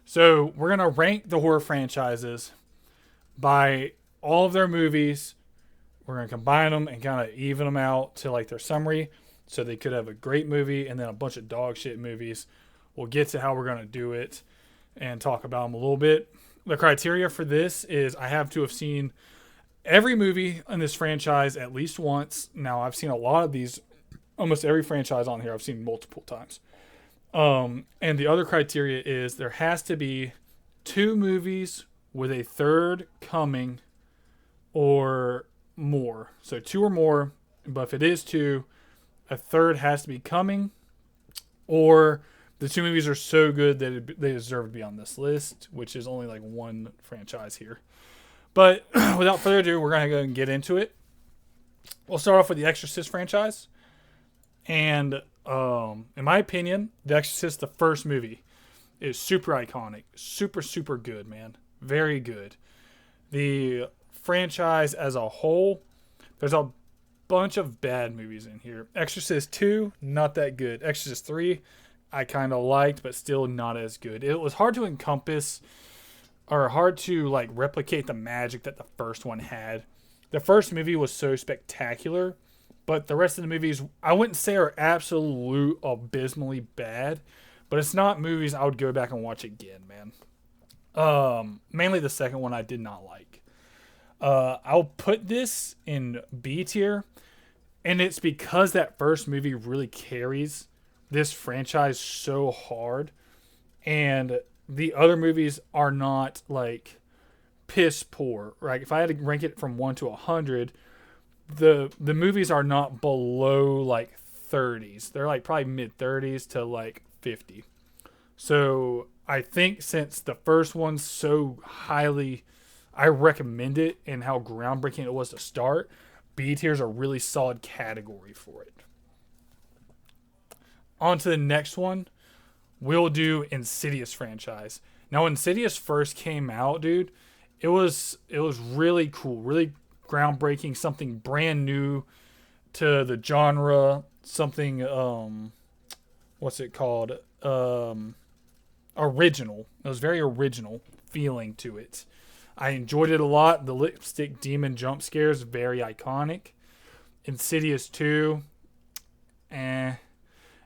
So we're gonna rank the horror franchises by all of their movies. We're gonna combine them and kind of even them out to like their summary, so they could have a great movie and then a bunch of dog shit movies. We'll get to how we're gonna do it and talk about them a little bit. The criteria for this is I have to have seen every movie in this franchise at least once. Now I've seen a lot of these, almost every franchise on here I've seen multiple times. And the other criteria is there has to be two movies with a third coming or more. So two or more, but if it is two, a third has to be coming, or the two movies are so good that they deserve to be on this list, which is only like one franchise here. But without further ado, we're going to go and get into it. We'll start off with the Exorcist franchise. And in my opinion, The Exorcist, the first movie, is super iconic. Super, super good, man. Very good. The franchise as a whole, there's a bunch of bad movies in here. Exorcist 2, not that good. Exorcist 3, I kind of liked, but still not as good. It was hard to encompass or hard to like replicate the magic that the first one had. The first movie was so spectacular, but the rest of the movies, I wouldn't say are absolute abysmally bad, but it's not movies I would go back and watch again, man. Mainly the second one I did not like. I'll put this in B tier, and it's because that first movie really carries this franchise so hard, and the other movies are not like piss poor. Right? If I had to rank it from 1 to 100, the movies are not below like 30s. They're like probably mid 30s to like 50. So I think since the first one's so highly, I recommend it and how groundbreaking it was to start, B tier's a really solid category for it. On to the next one. We'll do Insidious franchise. Now, Insidious first came out, dude. It was really cool, really groundbreaking, something brand new to the genre, something what's it called? Original. It was very original feeling to it. I enjoyed it a lot. The lipstick demon jump scares, very iconic. Insidious 2,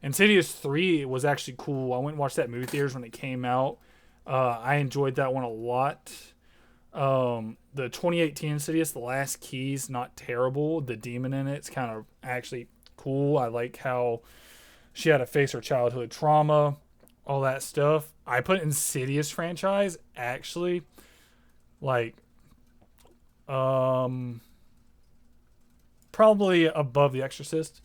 Insidious 3 was actually cool. I went and watched that movie theaters when it came out. I enjoyed that one a lot. The 2018 Insidious, The Last Keys, not terrible. The demon in it's kind of actually cool. I like how she had to face her childhood trauma, all that stuff. I put Insidious franchise actually like probably above The Exorcist.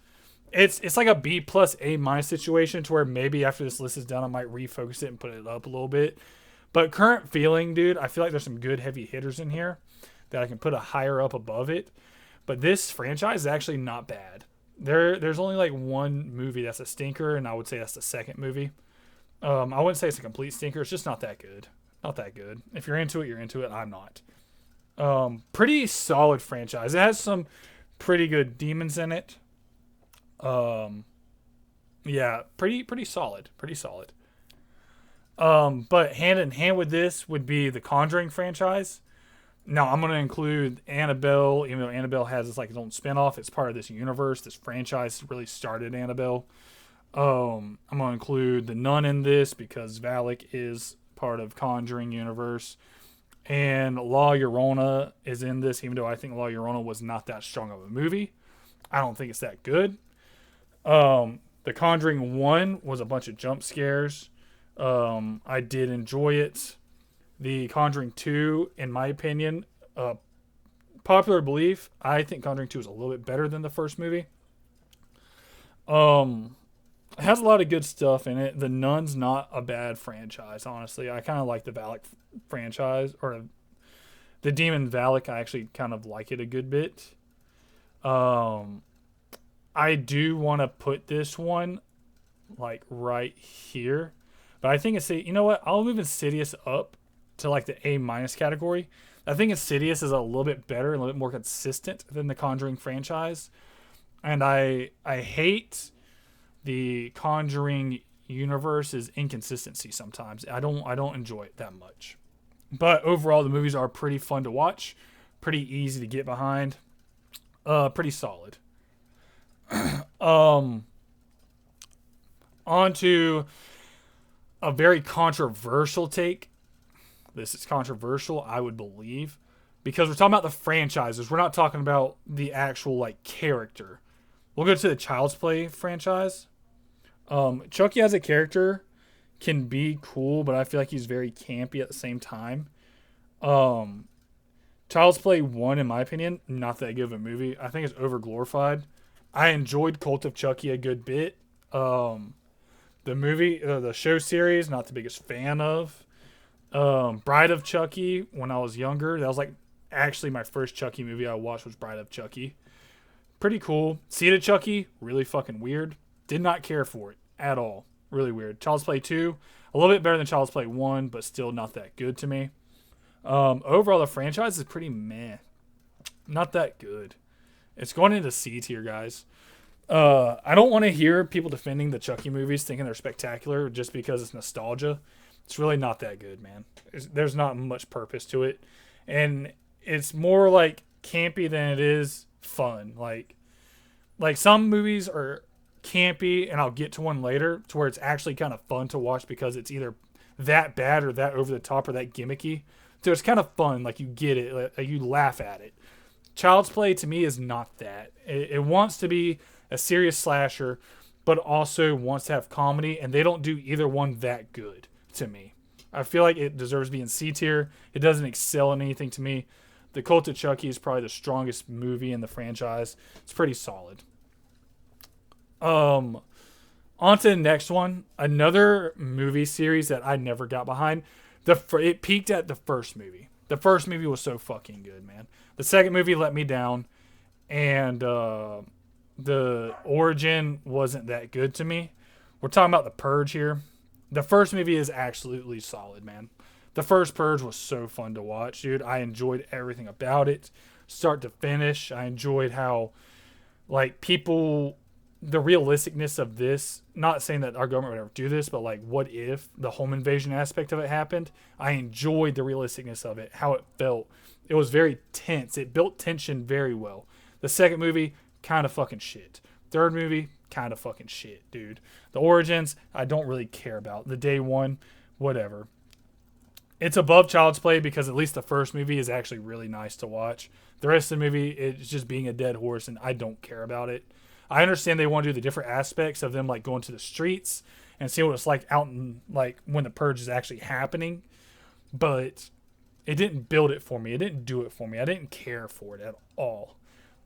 It's like a B plus A minus situation to where maybe after this list is done, I might refocus it and put it up a little bit. But current feeling, dude, I feel like there's some good heavy hitters in here that I can put a higher up above it. But this franchise is actually not bad. There's only like one movie that's a stinker, and I would say that's the second movie. I wouldn't say it's a complete stinker. It's just not that good. Not that good. If you're into it, you're into it. I'm not. Pretty solid franchise. It has some pretty good demons in it. Yeah, pretty solid. Pretty solid. But hand in hand with this would be the Conjuring franchise. Now, I'm going to include Annabelle, even though Annabelle has its own spinoff. It's part of this universe. This franchise really started Annabelle. I'm going to include The Nun in this because Valak is part of Conjuring universe. And La Llorona is in this, even though I think La Llorona was not that strong of a movie. I don't think it's that good. The Conjuring 1 was a bunch of jump scares. I did enjoy it. The Conjuring 2, in my opinion, popular belief, I think Conjuring 2 is a little bit better than the first movie. It has a lot of good stuff in it. The Nun's not a bad franchise, honestly. I kind of like the Valak franchise, or the Demon Valak. I actually kind of like it a good bit. I do want to put this one like right here, but I think you know what? I'll move Insidious up to like the A minus category. I think Insidious is a little bit better and a little bit more consistent than the Conjuring franchise. And I hate the Conjuring universe is inconsistency sometimes. I don't enjoy it that much. But overall, the movies are pretty fun to watch, pretty easy to get behind, pretty solid. On to a very controversial take. This is controversial, I would believe, because we're talking about the franchises. We're not talking about the actual like character. We'll go to the Child's Play franchise. Chucky as a character can be cool, but I feel like he's very campy at the same time. Child's Play 1, in my opinion, not that good of a movie. I think it's over glorified. I enjoyed Cult of Chucky a good bit. The movie, the show series, not the biggest fan of. Bride of Chucky, when I was younger, that was like actually my first Chucky movie I watched was Bride of Chucky. Pretty cool. Seed of Chucky, really fucking weird. Did not care for it at all. Really weird. Child's Play 2, a little bit better than Child's Play 1, but still not that good to me. Overall, the franchise is pretty meh. Not that good. It's going into C tier, guys. I don't want to hear people defending the Chucky movies thinking they're spectacular just because it's nostalgia. It's really not that good, man. There's not much purpose to it. And it's more like campy than it is fun. Like some movies are campy, and I'll get to one later, to where it's actually kind of fun to watch because it's either that bad or that over the top or that gimmicky. So it's kind of fun. Like, you get it. Like, you laugh at it. Child's Play, to me, is not that. It wants to be a serious slasher, but also wants to have comedy, and they don't do either one that good to me. I feel like it deserves to be in C tier. It doesn't excel in anything to me. The Cult of Chucky is probably the strongest movie in the franchise. It's pretty solid. On to the next one. Another movie series that I never got behind. It peaked at the first movie. The first movie was so fucking good, man. The second movie let me down, and the origin wasn't that good to me. We're talking about The Purge here. The first movie is absolutely solid, man. The first Purge was so fun to watch, dude. I enjoyed everything about it, start to finish. I enjoyed how, like, people, the realisticness of this, not saying that our government would ever do this, but like, what if the home invasion aspect of it happened? I enjoyed the realisticness of it, how it felt. It was very tense. It built tension very well. The second movie, kind of fucking shit. Third movie, kind of fucking shit, dude. The origins, I don't really care about. The day one, whatever. It's above Child's Play because at least the first movie is actually really nice to watch. The rest of the movie, it's just being a dead horse, and I don't care about it. I understand they want to do the different aspects of them, like going to the streets and see what it's like out in, like, when the purge is actually happening. But it didn't build it for me. It didn't do it for me. I didn't care for it at all.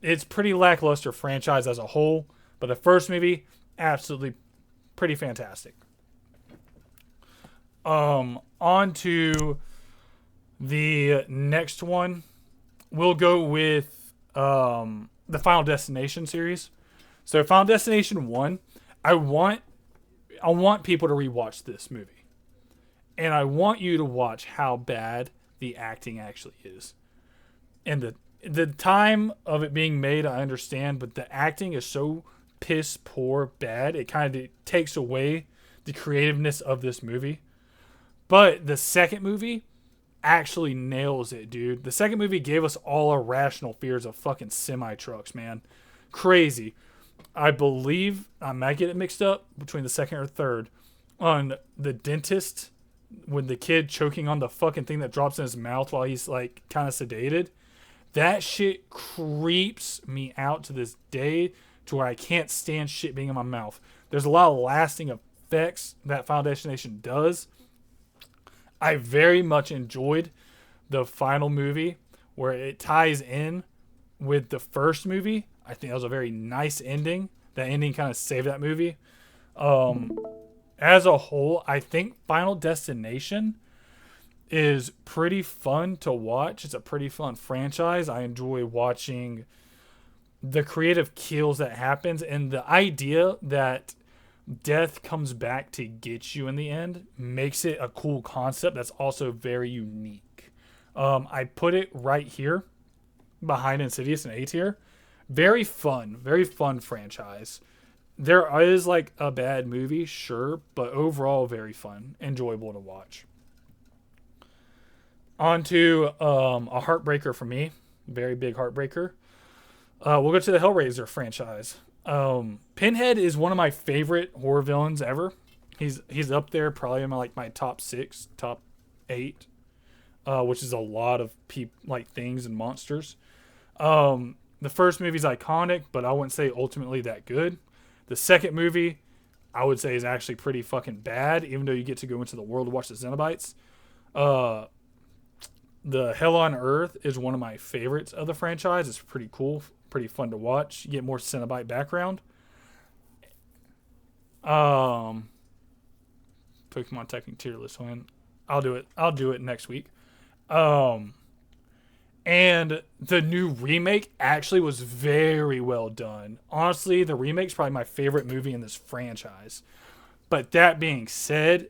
It's pretty lackluster franchise as a whole, but the first movie, absolutely pretty fantastic. On to the next one. We'll go with the Final Destination series. So Final Destination 1, I want people to rewatch this movie. And I want you to watch how bad the acting actually is. And the time of it being made, I understand, but the acting is so piss poor bad, it kind of takes away the creativeness of this movie. But the second movie actually nails it, dude. The second movie gave us all irrational fears of fucking semi-trucks, man. Crazy. I believe, I might get it mixed up between the second or third, on the dentist, when the kid choking on the fucking thing that drops in his mouth while he's like kind of sedated. That shit creeps me out to this day, to where I can't stand shit being in my mouth. There's a lot of lasting effects that Final Destination does. I very much enjoyed the final movie where it ties in with the first movie. I think that was a very nice ending. That ending kind of saved that movie. As a whole, I think Final Destination is pretty fun to watch. It's a pretty fun franchise. I enjoy watching the creative kills that happens, and the idea that death comes back to get you in the end makes it a cool concept that's also very unique. I put it right here behind Insidious and A tier. Very fun franchise. there is like a bad movie, sure, but overall very fun, enjoyable to watch. On to a heartbreaker for me, very big heartbreaker. We'll go to the Hellraiser franchise. Pinhead is one of my favorite horror villains ever. He's up there, probably in my top 6, top 8, which is a lot of things and monsters. The first movie's iconic, but I wouldn't say ultimately that good. The second movie, I would say, is actually pretty fucking bad, even though you get to go into the world to watch the Xenobites. The Hell on Earth is one of my favorites of the franchise. It's pretty cool, pretty fun to watch. You get more Cenobite background. Pokemon Typing tier list win. I'll do it next week. And the new remake actually was very well done. Honestly, the remake's probably my favorite movie in this franchise. But that being said,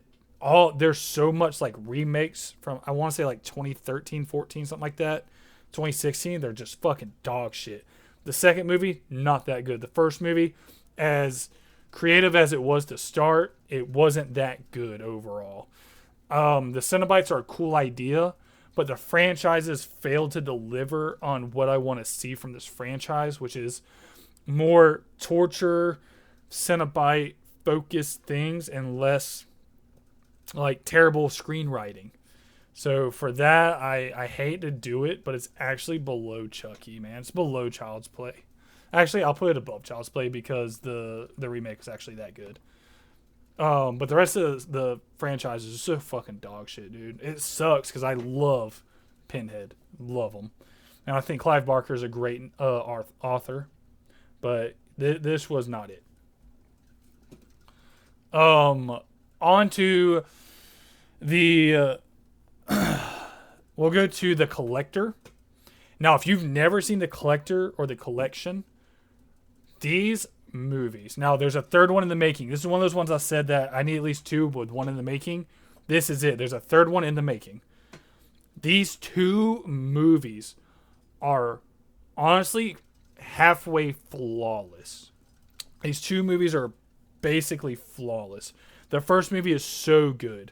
there's so much like remakes from, I want to say like 2013, 14, something like that. 2016, they're just fucking dog shit. The second movie, not that good. The first movie, as creative as it was to start, it wasn't that good overall. The Cenobites are a cool idea, but the franchises failed to deliver on what I want to see from this franchise, which is more torture, Cenobite focused things and less like terrible screenwriting. So for that, I hate to do it, but it's actually below Chucky, man. It's below Child's Play. Actually, I'll put it above Child's Play because the remake was actually that good. But the rest of the franchise is so fucking dog shit, dude. It sucks because I love Pinhead. Love him. And I think Clive Barker is a great author. But this was not it. On to the... we'll go to The Collector. Now, if you've never seen The Collector or The Collection, these movies. Now, there's a third one in the making. This is one of those ones I said that I need at least 2 with one in the making. This is it. There's a third one in the making. These 2 movies are honestly halfway flawless. These 2 movies are basically flawless. The first movie is so good.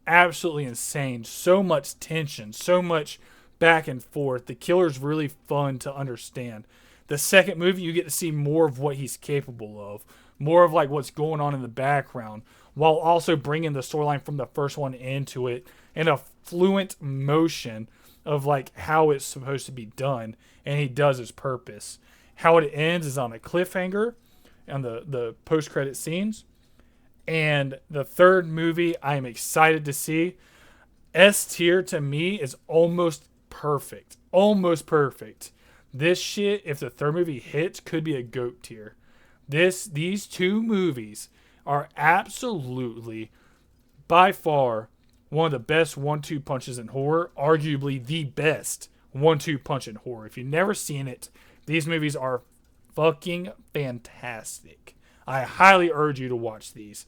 Absolutely insane. So much tension. So much back and forth. The killer's really fun to understand. The second movie, you get to see more of what he's capable of. More of like what's going on in the background. While also bringing the storyline from the first one into it. In a fluent motion of like how it's supposed to be done. And he does his purpose. How it ends is on a cliffhanger. And the post-credit scenes. And the third movie I am excited to see. S tier to me is almost perfect. Almost perfect. This shit, if the third movie hits, could be a GOAT tier. These 2 movies are absolutely, by far, one of the best 1-2 punches in horror. Arguably the best 1-2 punch in horror. If you've never seen it, these movies are fucking fantastic. I highly urge you to watch these.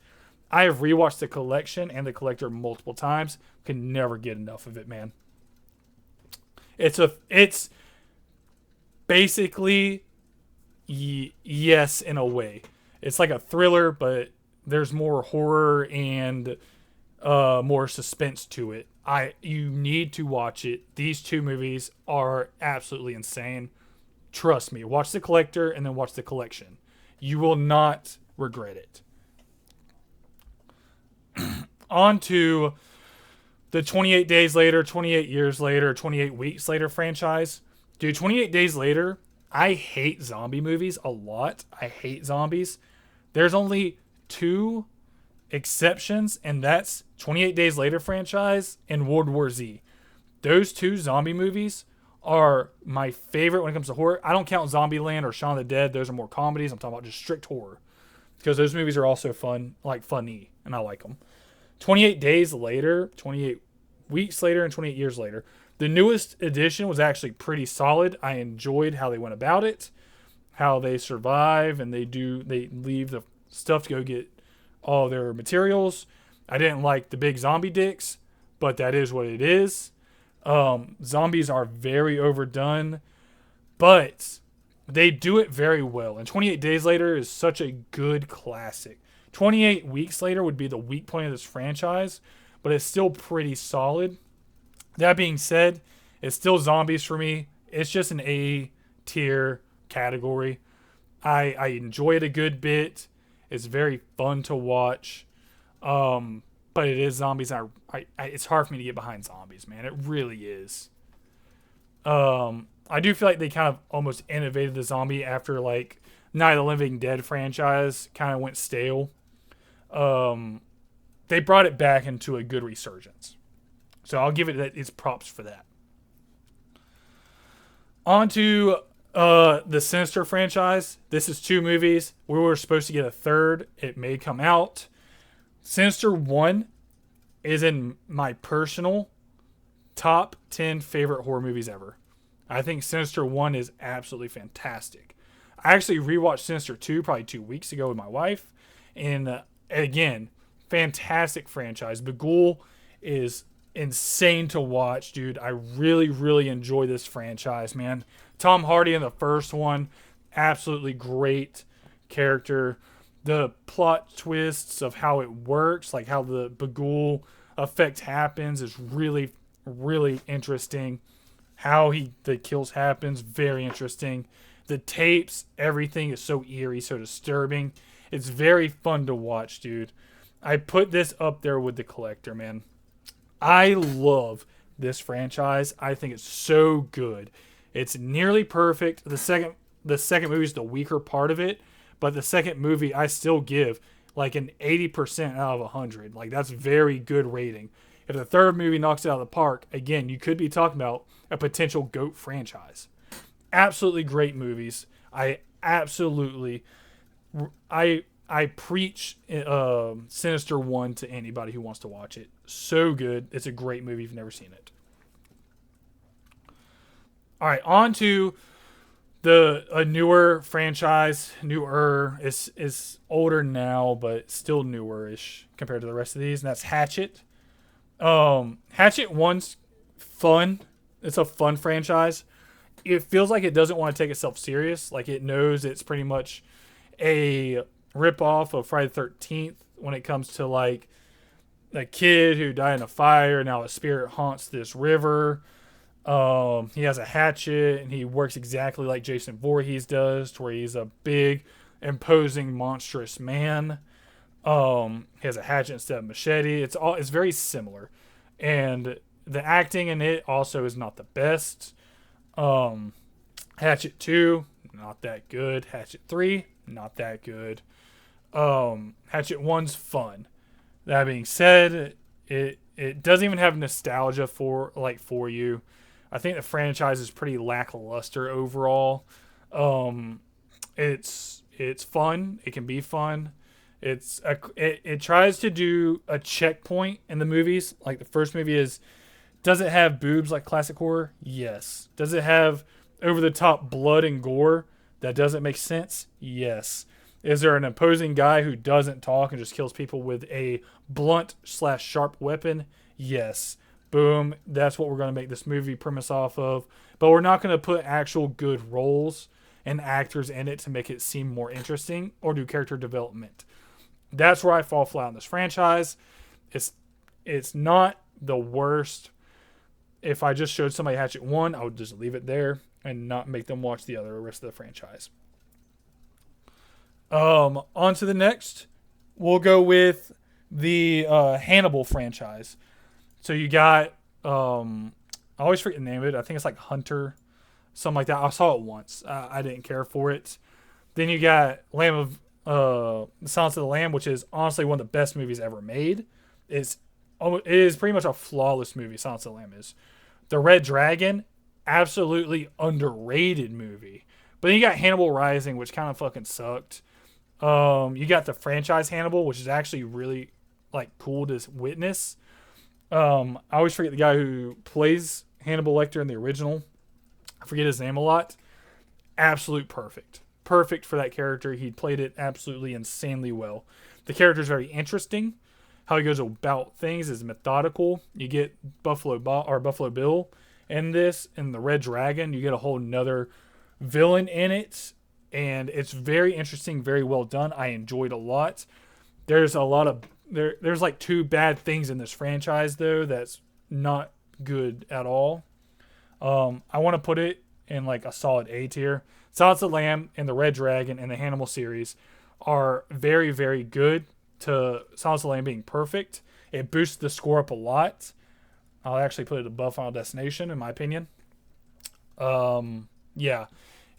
I have rewatched The Collection and The Collector multiple times. Can never get enough of it, man. It's basically yes in a way. It's like a thriller, but there's more horror and more suspense to it. You need to watch it. These 2 movies are absolutely insane. Trust me. Watch The Collector and then watch The Collection. You will not regret it. On to the 28 Days Later, 28 Years Later, 28 Weeks Later franchise. Dude, 28 Days Later, I hate zombie movies a lot. I hate zombies. There's only 2 exceptions, and that's 28 Days Later franchise and World War Z. Those 2 zombie movies are my favorite when it comes to horror. I don't count Zombieland or Shaun of the Dead. Those are more comedies. I'm talking about just strict horror. Because those movies are also fun, like funny, and I like them. 28 Days Later, 28 Weeks Later, and 28 Years Later. The newest edition was actually pretty solid. I enjoyed how they went about it, how they survive, and they leave the stuff to go get all their materials. I didn't like the big zombie dicks, but that is what it is. Zombies are very overdone, but They do it very well. And 28 Days Later is such a good classic. 28 Weeks Later would be the weak point of this franchise, but it's still pretty solid. That being said, it's still zombies for me. It's just an A tier category. I enjoy it a good bit. It's very fun to watch. But it is zombies. It's hard for me to get behind zombies, man. It really is. I do feel like they kind of almost innovated the zombie after like Night of the Living Dead franchise kind of went stale. They brought it back into a good resurgence. So I'll give it its props for that. On to the Sinister franchise. This is 2 movies. We were supposed to get a third. It may come out. Sinister 1 is in my personal top 10 favorite horror movies ever. I think Sinister 1 is absolutely fantastic. I actually rewatched Sinister 2 probably 2 weeks ago with my wife. And again, fantastic franchise. Bughuul is insane to watch, dude. I really, really enjoy this franchise, man. Tom Hardy in the first one, absolutely great character. The plot twists of how it works, like how the Bughuul effect happens, is really, really interesting. How the kills happens, very interesting. The tapes, everything is so eerie, so disturbing. It's very fun to watch, dude. I put this up there with The Collector, man. I love this franchise. I think it's so good. It's nearly perfect. The second movie is the weaker part of it, but the second movie I still give like an 80% out of 100. Like, that's very good rating. If the third movie knocks it out of the park, again, you could be talking about a potential GOAT franchise. Absolutely great movies. I preach Sinister 1 to anybody who wants to watch it. So good. It's a great movie if you've never seen it. All right, on to a newer franchise. Newer is older now, but still newer-ish compared to the rest of these, and that's Hatchet. Hatchet 1's fun. It's a fun franchise. It feels like it doesn't want to take itself serious. Like, it knows it's pretty much a ripoff of Friday the 13th when it comes to like a kid who died in a fire. Now a spirit haunts this river. He has a hatchet and he works exactly like Jason Voorhees does, to where he's a big, imposing, monstrous man. He has a hatchet instead of machete. It's very similar, and the acting in it also is not the best. Hatchet 2, not that good. Hatchet 3, not that good. Hatchet 1's fun. That being said, it doesn't even have nostalgia for you. I think the franchise is pretty lackluster overall. It's fun. It can be fun. It tries to do a checkpoint in the movies. Like, the first movie does it have boobs like classic horror? Yes. Does it have over the top blood and gore that doesn't make sense? Yes. Is there an imposing guy who doesn't talk and just kills people with a blunt/sharp weapon? Yes. Boom. That's what we're going to make this movie premise off of. But we're not going to put actual good roles and actors in it to make it seem more interesting or do character development. That's where I fall flat on this franchise. It's not the worst. If I just showed somebody Hatchet 1, I would just leave it there and not make them watch the rest of the franchise. On to the next. We'll go with the Hannibal franchise. So you got, I always forget the name of it. I think it's like Hunter, something like that. I saw it once. I didn't care for it. Then you got Silence of the Lamb, which is honestly one of the best movies ever made. It is pretty much a flawless movie, Silence of the Lamb is. The Red Dragon, absolutely underrated movie. But then you got Hannibal Rising, which kind of fucking sucked. You got the franchise Hannibal, which is actually really like cool to witness. I always forget the guy who plays Hannibal Lecter in the original. I forget his name a lot. Absolute perfect. Perfect for that character. He played it absolutely insanely well. The character is very interesting. How he goes about things is methodical. You get Buffalo Bill in this, and the Red Dragon. You get a whole nother villain in it, and it's very interesting, very well done. I enjoyed a lot. There's a lot of there's like two bad things in this franchise though that's not good at all. I want to put it in like a solid A tier. Silence of the Lamb and the Red Dragon and the Hannibal series are very, very good to Silence of the Lamb being perfect. It boosts the score up a lot. I'll actually put it above Final Destination in my opinion. Yeah,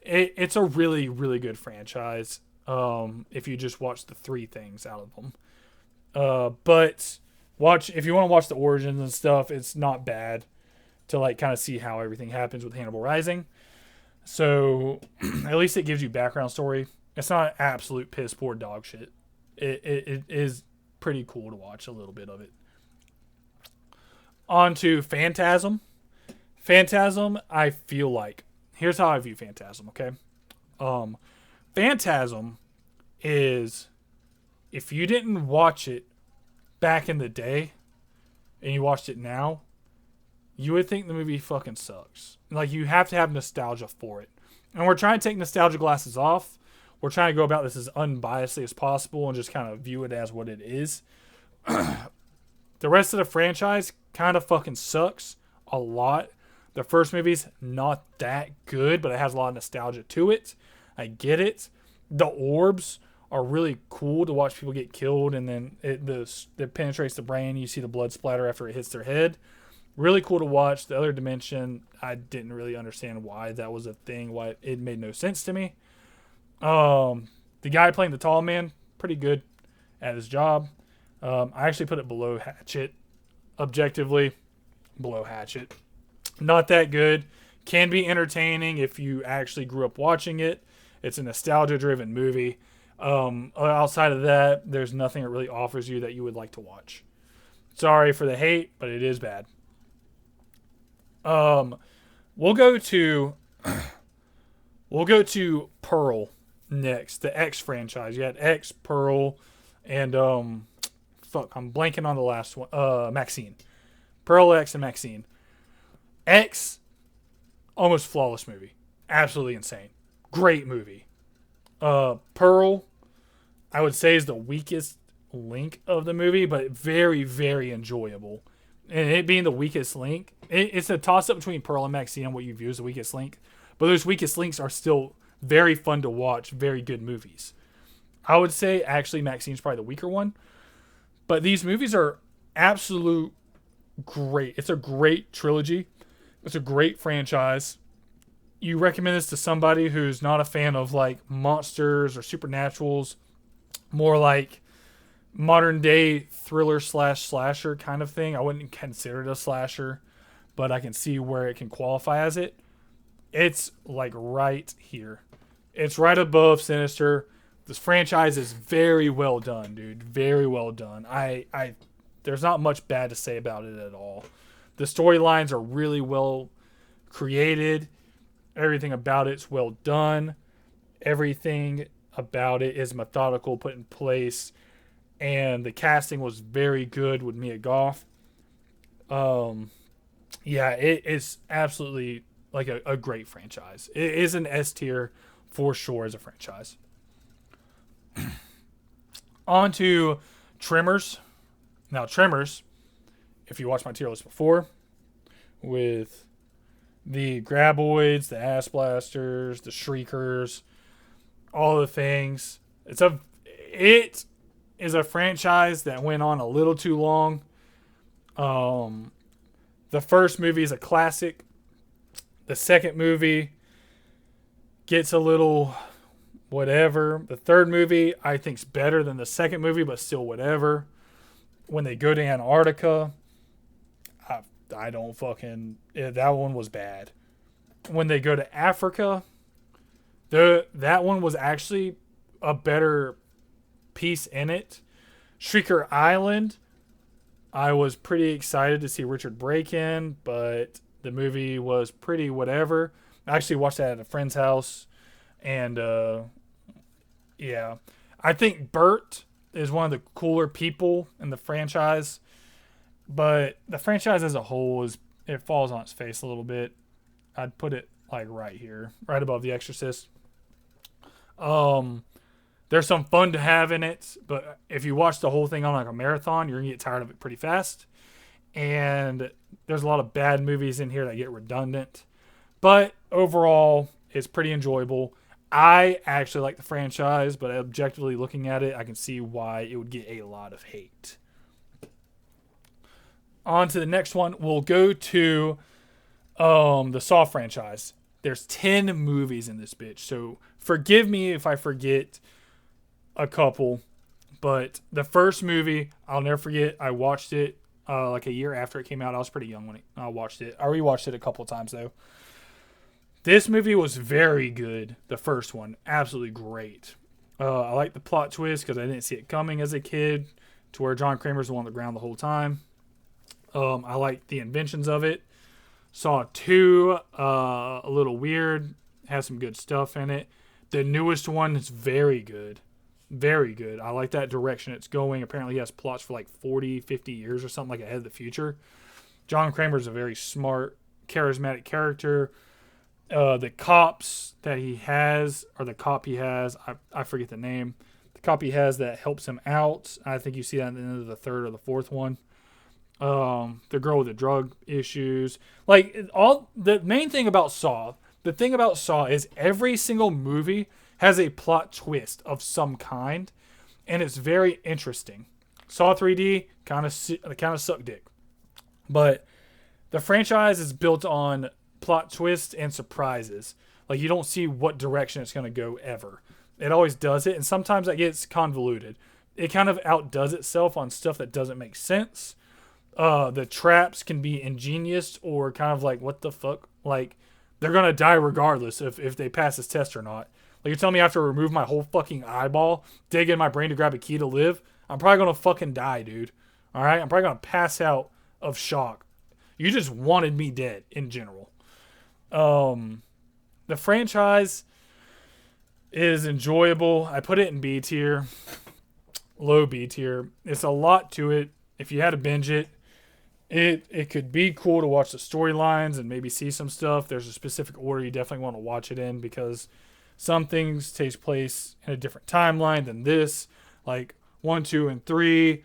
it's a really, really good franchise. If you just watch the three things out of them. But watch if you want to watch the origins and stuff. It's not bad to like kind of see how everything happens with Hannibal Rising. So at least it gives you background story. It's not absolute piss poor dog shit. It is pretty cool to watch a little bit of it. On to Phantasm. Phantasm, I feel like here's how I view Phantasm. Okay, Phantasm is if you didn't watch it back in the day and you watched it now, you would think the movie fucking sucks. Like, you have to have nostalgia for it. And we're trying to take nostalgia glasses off. We're trying to go about this as unbiasedly as possible and just kind of view it as what it is. The rest of the franchise kind of fucking sucks a lot. The first movie's not that good, but it has a lot of nostalgia to it. I get it. The orbs are really cool to watch people get killed, and then it penetrates the brain. You see the blood splatter after it hits their head. Really cool to watch. The other dimension, I didn't really understand why that was a thing. Why it made no sense to me. The guy playing the tall man, pretty good at his job. I actually put it below Hatchet. Objectively, below Hatchet. Not that good. Can be entertaining if you actually grew up watching it. It's a nostalgia-driven movie. Outside of that, there's nothing it really offers you that you would like to watch. Sorry for the hate, but it is bad. We'll go to Pearl next, the X franchise. You had X, Pearl, and I'm blanking on the last one. Maxine. Pearl, X, and Maxine. X, almost flawless movie. Absolutely insane. Great movie. Pearl, I would say, is the weakest link of the movie, but very, very enjoyable. And it being the weakest link, it's a toss-up between Pearl and Maxine, what you view as the weakest link. But those weakest links are still very fun to watch, very good movies. I would say, actually, Maxine's probably the weaker one. But these movies are absolute great. It's a great trilogy. It's a great franchise. You recommend this to somebody who's not a fan of, like, monsters or supernaturals, more like modern day thriller / slasher kind of thing. I wouldn't consider it a slasher, but I can see where it can qualify as it. It's like right here. It's right above Sinister. This franchise is very well done, dude. Very well done. There's not much bad to say about it at all. The storylines are really well created. Everything about it's well done. Everything about it is methodical, put in place. And the casting was very good with Mia Goth. Yeah, it is absolutely like a great franchise. It is an S tier for sure as a franchise. On to Tremors. Now, Tremors, if you watched my tier list before, with the Graboids, the Ass Blasters, the Shriekers, all the things. It is a franchise that went on a little too long. The first movie is a classic. The second movie gets a little whatever. The third movie, I think, is better than the second movie, but still whatever. When they go to Antarctica, I don't fucking... that one was bad. When they go to Africa, that one was actually a better piece in it. Shrieker Island, I was pretty excited to see Richard Brake in, but the movie was pretty whatever. I actually watched that at a friend's house, and yeah. I think Bert is one of the cooler people in the franchise, but the franchise as a whole it falls on its face a little bit. I'd put it like right here, right above The Exorcist. Um, there's some fun to have in it, but if you watch the whole thing on like a marathon, you're gonna get tired of it pretty fast. And there's a lot of bad movies in here that get redundant. But overall, it's pretty enjoyable. I actually like the franchise, but objectively looking at it, I can see why it would get a lot of hate. On to the next one. We'll go to the Saw franchise. There's 10 movies in this bitch, so forgive me if I forget a couple. But the first movie, I'll never forget. I watched it like a year after it came out. I was pretty young when I watched it. I rewatched it a couple of times, though. This movie was very good. The first one, absolutely great. I like the plot twist because I didn't see it coming as a kid, to where John Kramer's the one on the ground the whole time. I like the inventions of it. Saw 2, a little weird, has some good stuff in it. The newest one is very good. Very good. I like that direction it's going. Apparently he has plots for like 40, 50 years or something, like ahead of the future. John Kramer's a very smart, charismatic character. The cops that he has, or the cop he has, I forget the name. The cop he has that helps him out. I think you see that at the end of the third or the fourth one. The girl with the drug issues. Like, all the main thing about Saw, the thing about Saw is every single movie has a plot twist of some kind, and it's very interesting. Saw 3D kind of suck dick, but the franchise is built on plot twists and surprises. Like, you don't see what direction it's going to go ever. It always does it, and sometimes that gets convoluted. It kind of outdoes itself on stuff that doesn't make sense. The traps can be ingenious or kind of like, what the fuck? Like, they're going to die regardless if they pass this test or not. Like, you're telling me I have to remove my whole fucking eyeball, dig in my brain to grab a key to live? I'm probably going to fucking die, dude. All right? I'm probably going to pass out of shock. You just wanted me dead in general. The franchise is enjoyable. I put it in B tier. Low B tier. It's a lot to it. If you had to binge it, it could be cool to watch the storylines and maybe see some stuff. There's a specific order you definitely want to watch it in, because some things take place in a different timeline than this. Like 1, 2, and 3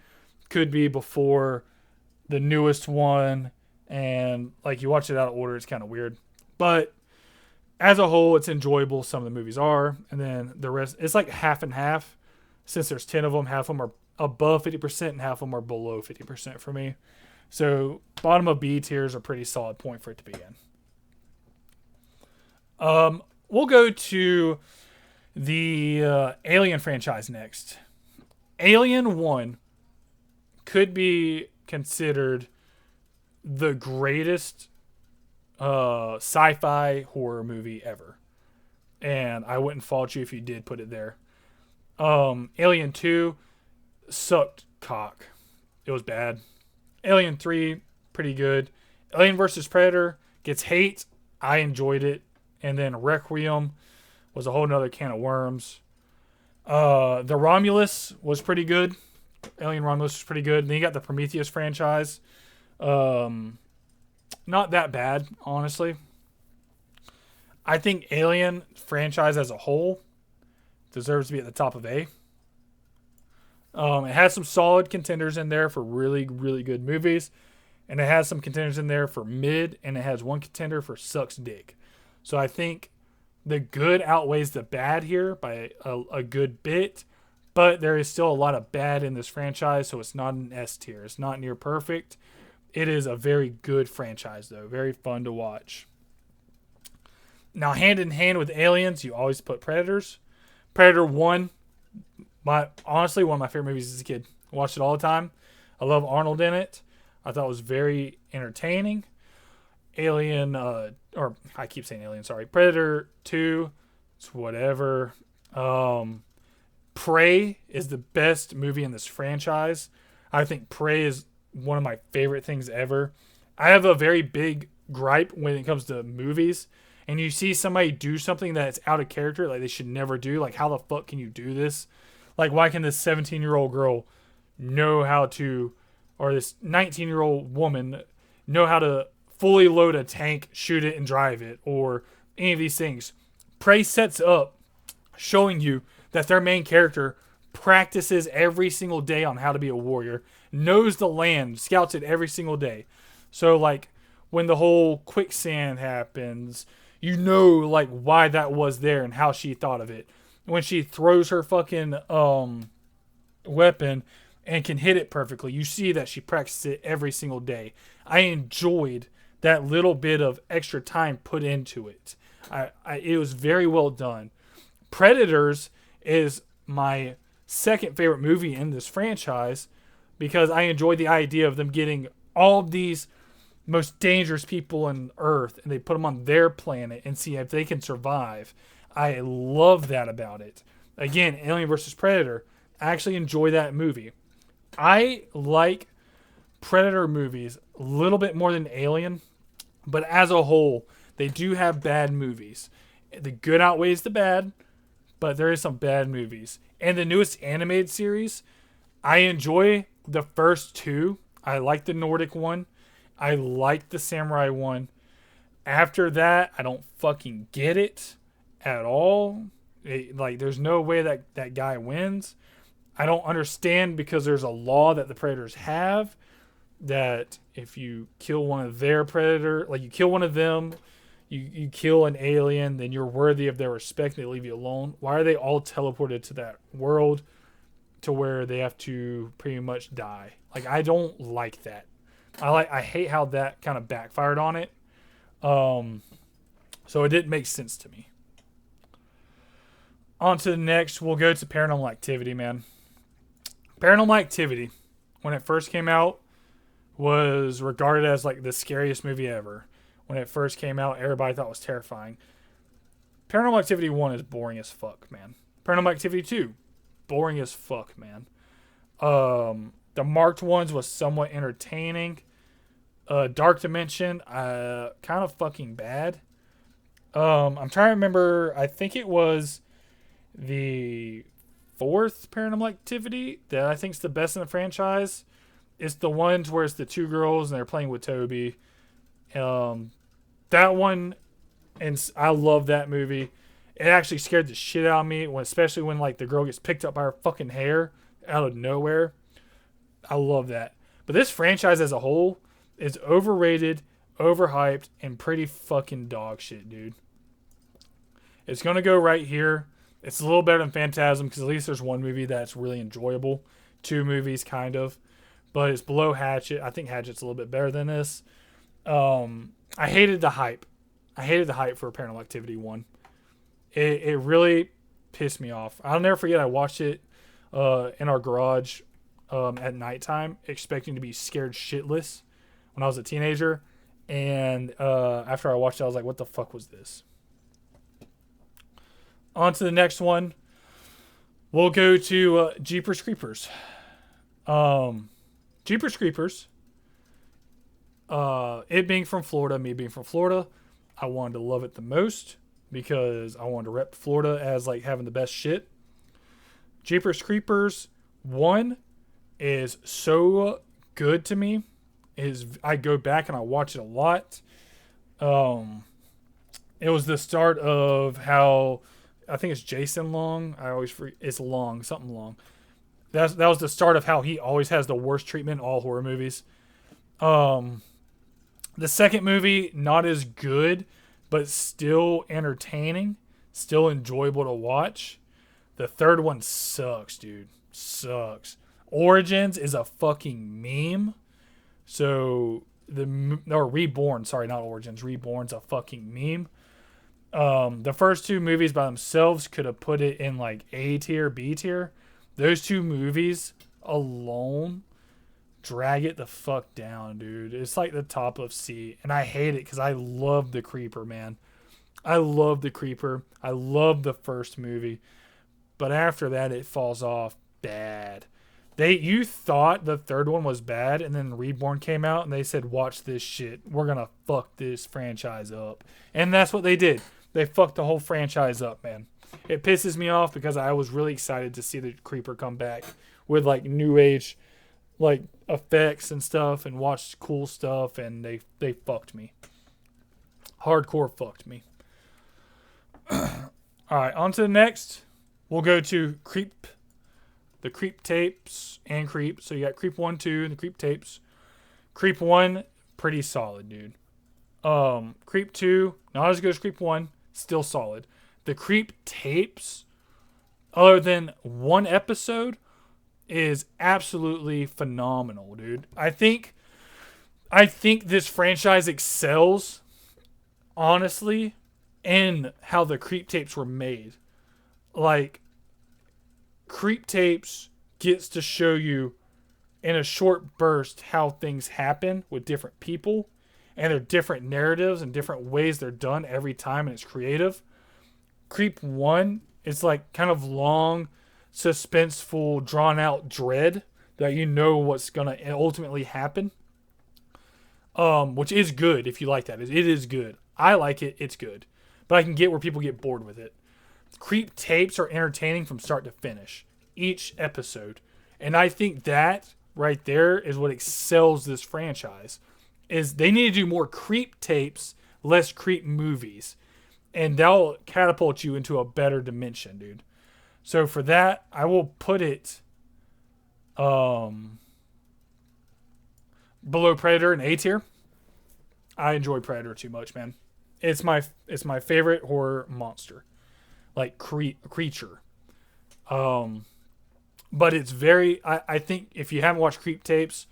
could be before the newest one, and like you watch it out of order, it's kind of weird. But as a whole, it's enjoyable. Some of the movies are, and then the rest, it's like half and half. Since there's 10 of them, half of them are above 50% and half of them are below 50% for me. So bottom of B tier is a pretty solid point for it to be in. We'll go to the Alien franchise next. Alien 1 could be considered the greatest sci-fi horror movie ever. And I wouldn't fault you if you did put it there. Alien 2 sucked cock. It was bad. Alien 3, pretty good. Alien vs. Predator gets hate. I enjoyed it. And then Requiem was a whole nother can of worms. The Romulus was pretty good. Alien Romulus was pretty good. And then you got the Prometheus franchise. Not that bad, honestly. I think Alien franchise as a whole deserves to be at the top of A. It has some solid contenders in there for really, really good movies. And it has some contenders in there for mid. And it has one contender for sucks dick. So I think the good outweighs the bad here by a good bit. But there is still a lot of bad in this franchise. So it's not an S tier. It's not near perfect. It is a very good franchise, though. Very fun to watch. Now, hand in hand with Aliens, you always put Predators. Predator 1, honestly, one of my favorite movies as a kid. I watched it all the time. I love Arnold in it. I thought it was very entertaining. Alien, or I keep saying Alien, sorry. Predator 2, it's whatever. Prey is the best movie in this franchise. I think Prey is one of my favorite things ever. I have a very big gripe when it comes to movies. And you see somebody do something that's out of character, like they should never do. Like, how the fuck can you do this? Like, why can this 17-year-old girl know how to, or this 19-year-old woman know how to fully load a tank, shoot it, and drive it? Or any of these things. Prey sets up showing you that their main character practices every single day on how to be a warrior, knows the land, scouts it every single day. So like when the whole quicksand happens, you know like why that was there and how she thought of it. When she throws her fucking weapon and can hit it perfectly, you see that she practices it every single day. I enjoyed that little bit of extra time put into it. It was very well done. Predators is my second favorite movie in this franchise because I enjoy the idea of them getting all of these most dangerous people on Earth and they put them on their planet and see if they can survive. I love that about it. Again, Alien vs. Predator. I actually enjoy that movie. I like Predator movies a little bit more than Alien, but as a whole, they do have bad movies. The good outweighs the bad, but there is some bad movies. And the newest animated series, I enjoy the first two. I like the Nordic one. I like the Samurai one. After that, I don't fucking get it at all. There's no way that guy wins. I don't understand because there's a law that the Predators have that if you kill one of their predator, like you kill one of them, you kill an alien, then you're worthy of their respect. They leave you alone. Why are they all teleported to that world to where they have to pretty much die? Like, I don't like that. I hate how that kind of backfired on it. So it didn't make sense to me. On to the next, we'll go to Paranormal Activity, man. Paranormal Activity, when it first came out, was regarded as like the scariest movie ever. When it first came out, everybody thought it was terrifying. Paranormal Activity 1 is boring as fuck, man. Paranormal Activity 2, boring as fuck, man. The marked ones was somewhat entertaining. Dark Dimension, kind of fucking bad. I'm trying to remember, I think it was the fourth Paranormal Activity that I think is the best in the franchise. It's the ones where it's the two girls and they're playing with Toby. That one, and I love that movie. It actually scared the shit out of me, especially when like the girl gets picked up by her fucking hair out of nowhere. I love that. But this franchise as a whole is overrated, overhyped, and pretty fucking dog shit, dude. It's gonna go right here. It's a little better than Phantasm because at least there's one movie that's really enjoyable. Two movies, kind of. But it's below Hatchet. I think Hatchet's a little bit better than this. I hated the hype. I hated the hype for Paranormal Activity 1. It really pissed me off. I'll never forget I watched it in our garage at nighttime, expecting to be scared shitless when I was a teenager. And after I watched it, I was like, what the fuck was this? On to the next one. We'll go to Jeepers Creepers. Jeepers Creepers. It being from Florida, me being from Florida, I wanted to love it the most because I wanted to rep Florida as like having the best shit. Jeepers Creepers 1 is so good to me. I go back and I watch it a lot. It was the start of how I think it's Jason Long. It's Long, something Long. That was the start of how he always has the worst treatment in all horror movies. The second movie, not as good, but still entertaining, still enjoyable to watch. The third one sucks, dude. Sucks. Origins is a fucking meme. So, Reborn, sorry, not Origins. Reborn's a fucking meme. The first two movies by themselves could have put it in like A tier, B tier. Those two movies alone drag it the fuck down, dude. It's like the top of C. And I hate it because I love the Creeper, man. I love the Creeper. I love the first movie. But after that, it falls off bad. You thought the third one was bad, and then Reborn came out, and they said, watch this shit. We're going to fuck this franchise up. And that's what they did. They fucked the whole franchise up, man. It pisses me off because I was really excited to see the Creeper come back with, like, new age, like, effects and stuff, and watch cool stuff, and they fucked me. Hardcore fucked me. All right, on to the next. We'll go to Creep, the Creep tapes and Creep. So you got Creep 1, 2, and the Creep tapes. Creep 1, pretty solid, dude. Creep 2, not as good as Creep 1, still solid. The Creep tapes, other than one episode, is absolutely phenomenal, dude. I think this franchise excels, honestly, in how the Creep tapes were made. Like, Creep tapes gets to show you in a short burst how things happen with different people and their different narratives and different ways they're done every time, and it's creative. Creep 1 is like kind of long, suspenseful, drawn out dread that you know what's gonna ultimately happen. Which is good if you like that. It is good. I like it. It's good. But I can get where people get bored with it. Creep tapes are entertaining from start to finish. Each episode. And I think that right there is what excels this franchise. Is they need to do more Creep tapes, less Creep movies. And that'll catapult you into a better dimension, dude. So for that, I will put it below Predator and A tier. I enjoy Predator too much, man. It's my favorite horror monster, like creature. But it's very. I think if you haven't watched Creep tapes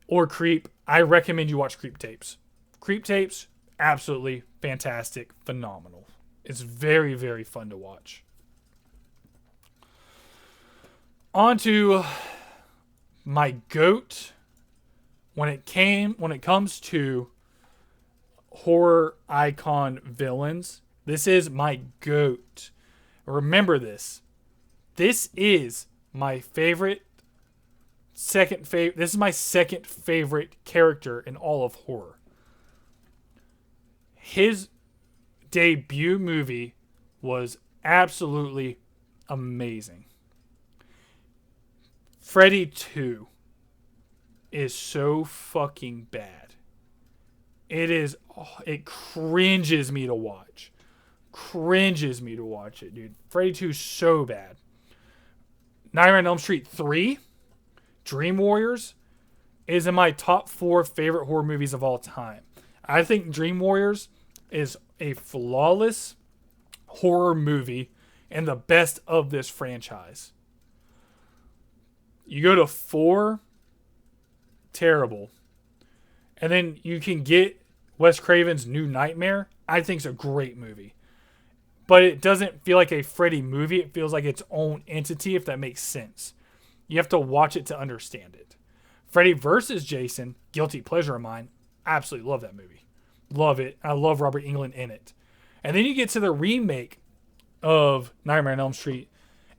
or Creep, I recommend you watch Creep tapes. Creep tapes, absolutely fantastic, phenomenal. It's very, very fun to watch. On to my GOAT when it comes to horror icon villains. This is my GOAT. Remember this. This is my favorite this is my second favorite character in all of horror. His debut movie was absolutely amazing. Freddy 2 is so fucking bad. It cringes me to watch. Cringes me to watch it, dude. Freddy 2 is so bad. Nightmare on Elm Street 3, Dream Warriors, is in my top 4 favorite horror movies of all time. I think Dream Warriors is a flawless horror movie and the best of this franchise. You go to 4, terrible. And then you can get Wes Craven's New Nightmare. I think it's a great movie. But it doesn't feel like a Freddy movie. It feels like its own entity, if that makes sense. You have to watch it to understand it. Freddy vs. Jason, guilty pleasure of mine. Absolutely love that movie. Love it. I love Robert Englund in it. And then you get to the remake of Nightmare on Elm Street.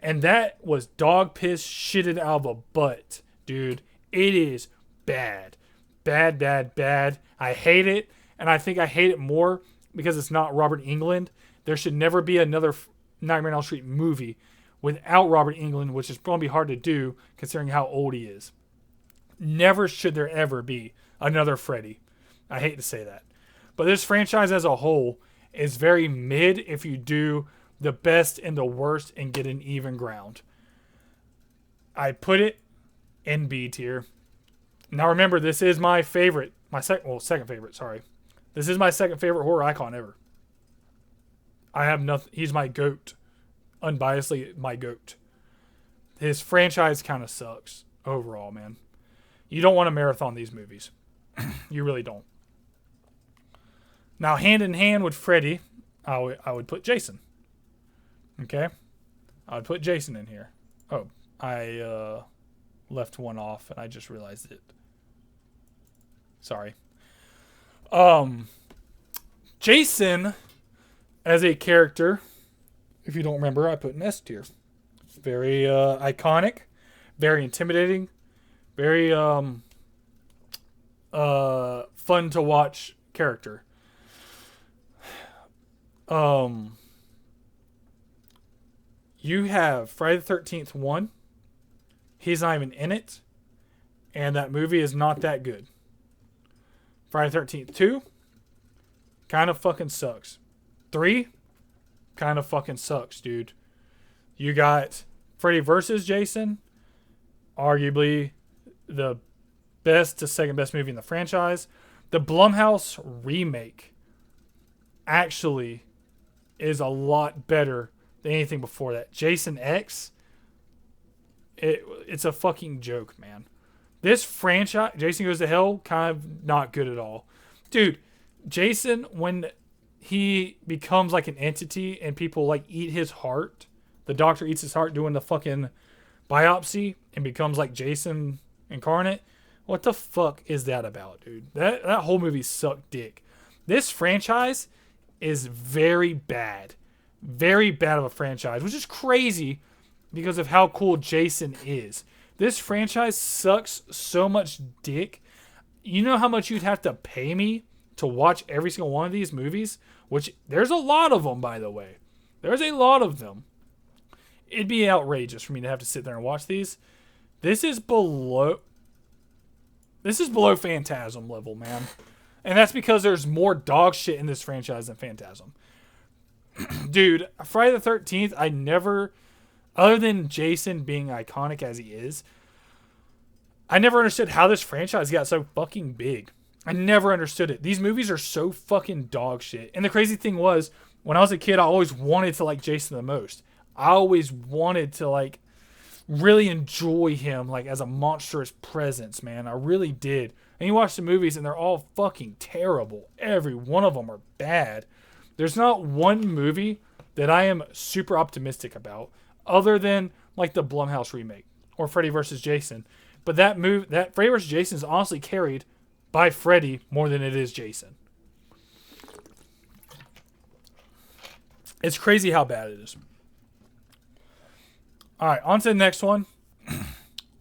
And that was dog piss shitted out of a butt, dude. It is bad. Bad, bad, bad. I hate it. And I think I hate it more because it's not Robert Englund. There should never be another Nightmare on Elm Street movie without Robert Englund, which is probably hard to do considering how old he is. Never should there ever be another Freddy. I hate to say that. But this franchise as a whole is very mid if you do the best and the worst and get an even ground. I put it in B tier. Now remember, this is my favorite. Second favorite, sorry. This is my second favorite horror icon ever. I have nothing. He's my GOAT. Unbiasedly, my GOAT. His franchise kind of sucks overall, man. You don't want to marathon these movies. You really don't. Now, hand in hand with Freddy, I would put Jason. Okay? I would put Jason in here. Oh, I left one off and I just realized it. Sorry. Jason, as a character, if you don't remember, I put an S tier. Very iconic, very intimidating, very fun to watch character. You have Friday the 13th 1. He's not even in it. And that movie is not that good. Friday the 13th 2. Kind of fucking sucks. 3. kind of fucking sucks, dude. You got Freddy versus Jason, arguably the best to second best movie in the franchise. The Blumhouse remake actually is a lot better than anything before that. Jason X, it's a fucking joke, man. This franchise, Jason Goes to Hell, kind of not good at all. Dude, Jason, when he becomes like an entity and people like eat his heart, the doctor eats his heart doing the fucking biopsy and becomes like Jason incarnate. What the fuck is that about, dude? That whole movie sucked dick. This franchise is very bad. Very bad of a franchise, which is crazy because of how cool Jason is. This franchise sucks so much dick. You know how much you'd have to pay me to watch every single one of these movies? Which, there's a lot of them, by the way. There's a lot of them. It'd be outrageous for me to have to sit there and watch these. This is below Phantasm level, man. And that's because there's more dog shit in this franchise than Phantasm. Dude, Friday the 13th, I never, other than Jason being iconic as he is, I never understood how this franchise got so fucking big. I never understood it. These movies are so fucking dog shit. And the crazy thing was, when I was a kid, I always wanted to like Jason the most. I always wanted to like really enjoy him like as a monstrous presence, man. I really did. And you watch the movies and they're all fucking terrible. Every one of them are bad. There's not one movie that I am super optimistic about other than like the Blumhouse remake or Freddy vs. Jason. But that Freddy vs. Jason is honestly carried by Freddy more than it is Jason. It's crazy how bad it is. All right, on to the next one.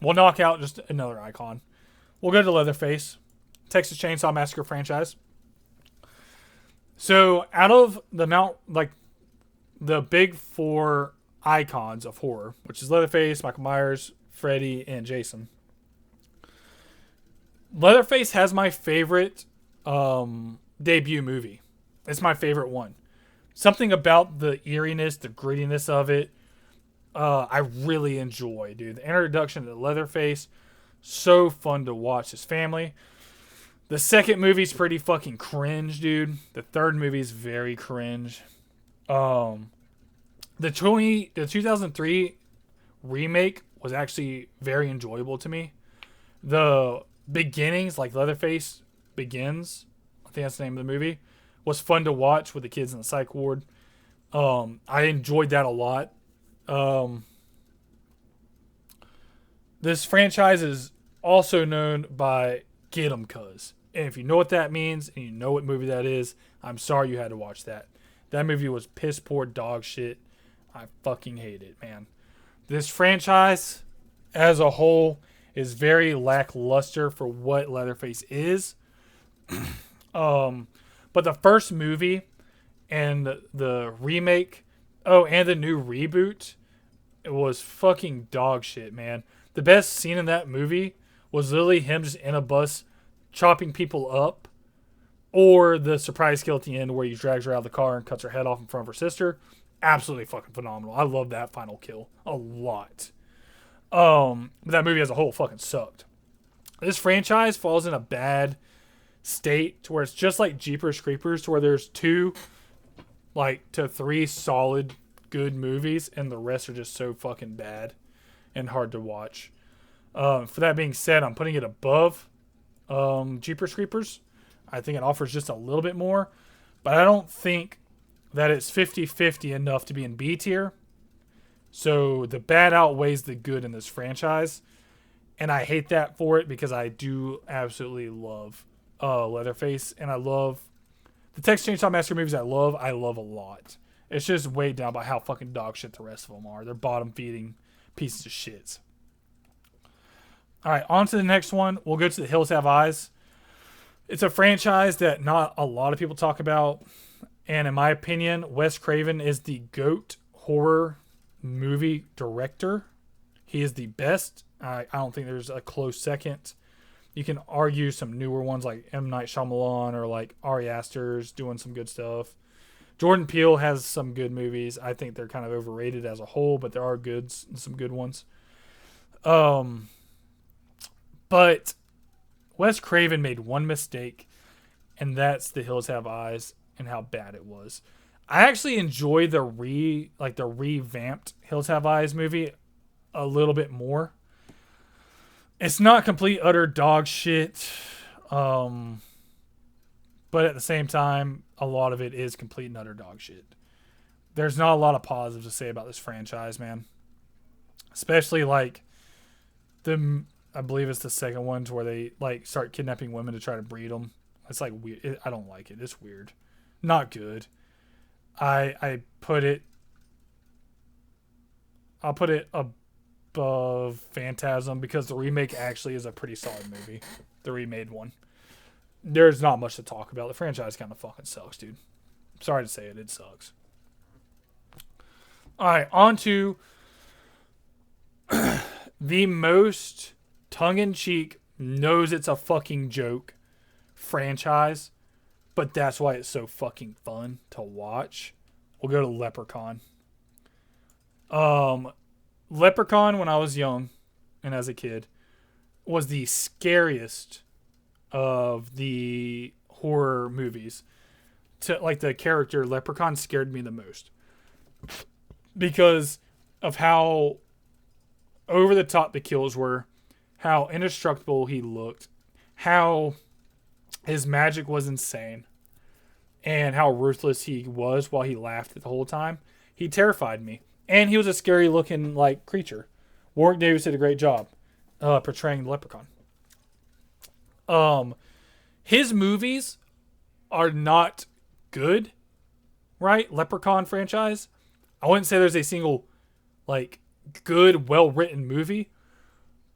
We'll knock out just another icon. We'll go to Leatherface, Texas Chainsaw Massacre franchise. So out of the big four icons of horror, which is Leatherface, Michael Myers, Freddy, and Jason, Leatherface has my favorite debut movie. It's my favorite one. Something about the eeriness, the grittiness of it, I really enjoy, dude. The introduction to Leatherface, so fun to watch his family. The second movie's pretty fucking cringe, dude. The third movie's very cringe. The 2003 remake was actually very enjoyable to me. The beginnings, like Leatherface Begins, I think that's the name of the movie, was fun to watch with the kids in the psych ward. I enjoyed that a lot. This franchise is also known by Get 'em Cuz. And if you know what that means and you know what movie that is, I'm sorry you had to watch that. That movie was piss poor dog shit. I fucking hate it, man. This franchise as a whole is very lackluster for what Leatherface is. But the first movie and the remake, and the new reboot, it was fucking dog shit, man. The best scene in that movie was literally him just in a bus chopping people up, or the surprise kill at the end where he drags her out of the car and cuts her head off in front of her sister. Absolutely fucking phenomenal. I love that final kill a lot. But that movie as a whole fucking sucked. This franchise falls in a bad state to where it's just like Jeepers Creepers, to where there's 2 to 3 solid good movies and the rest are just so fucking bad and hard to watch. For that being said, I'm putting it above Jeepers Creepers. I think it offers just a little bit more, but I don't think that it's 50-50 enough to be in B tier. So the bad outweighs the good in this franchise, and I hate that for it because I do absolutely love Leatherface, and I love the Texas Chainsaw Massacre movies. I love a lot. It's just weighed down by how fucking dog shit the rest of them are. They're bottom feeding pieces of shit. All right, on to the next one. We'll go to The Hills Have Eyes. It's a franchise that not a lot of people talk about. And in my opinion, Wes Craven is the GOAT horror movie director. He is the best. I don't think there's a close second. You can argue some newer ones like M. Night Shyamalan or like Ari Aster's doing some good stuff. Jordan Peele has some good movies. I think they're kind of overrated as a whole, but there are some good ones. But Wes Craven made one mistake, and that's The Hills Have Eyes and how bad it was. I actually enjoy the revamped Hills Have Eyes movie a little bit more. It's not complete utter dog shit, but at the same time, a lot of it is complete and utter dog shit. There's not a lot of positives to say about this franchise, man. Especially like I believe it's the second one to where they like start kidnapping women to try to breed them. It's like weird. I don't like it. It's weird. Not good. I'll put it above Phantasm because the remake actually is a pretty solid movie. The remade one. There's not much to talk about. The franchise kind of fucking sucks, dude. Sorry to say it. It sucks. All right, on to the most tongue-in-cheek, knows it's a fucking joke franchise, but that's why it's so fucking fun to watch. We'll go to Leprechaun. Leprechaun, when I was young and as a kid, was the scariest of the horror movies. Like the character Leprechaun scared me the most because of how over the top the kills were, how indestructible he looked, how his magic was insane, and how ruthless he was while he laughed the whole time. He terrified me. And he was a scary looking like creature. Warwick Davis did a great job portraying the Leprechaun. His movies are not good, right? Leprechaun franchise. I wouldn't say there's a single like good, well-written movie,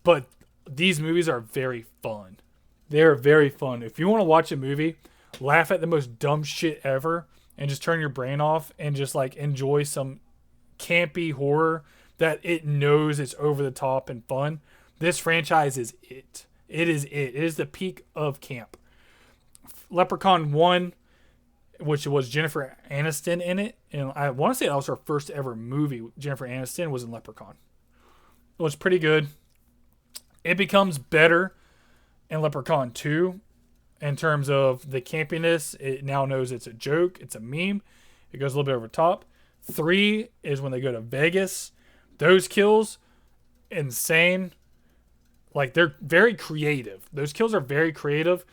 but these movies are very fun. They're very fun. If you want to watch a movie, laugh at the most dumb shit ever, and just turn your brain off and just like enjoy some campy horror that it knows it's over the top and fun, this franchise is it. It is it. It is the peak of camp. Leprechaun 1, which was Jennifer Aniston in it, and I want to say that was her first ever movie. Jennifer Aniston was in Leprechaun. It was pretty good. It becomes better in Leprechaun 2 in terms of the campiness. It now knows it's a joke. It's a meme. It goes a little bit over top. 3 is when they go to Vegas. Those kills, insane. Like, they're very creative. Those kills are very creative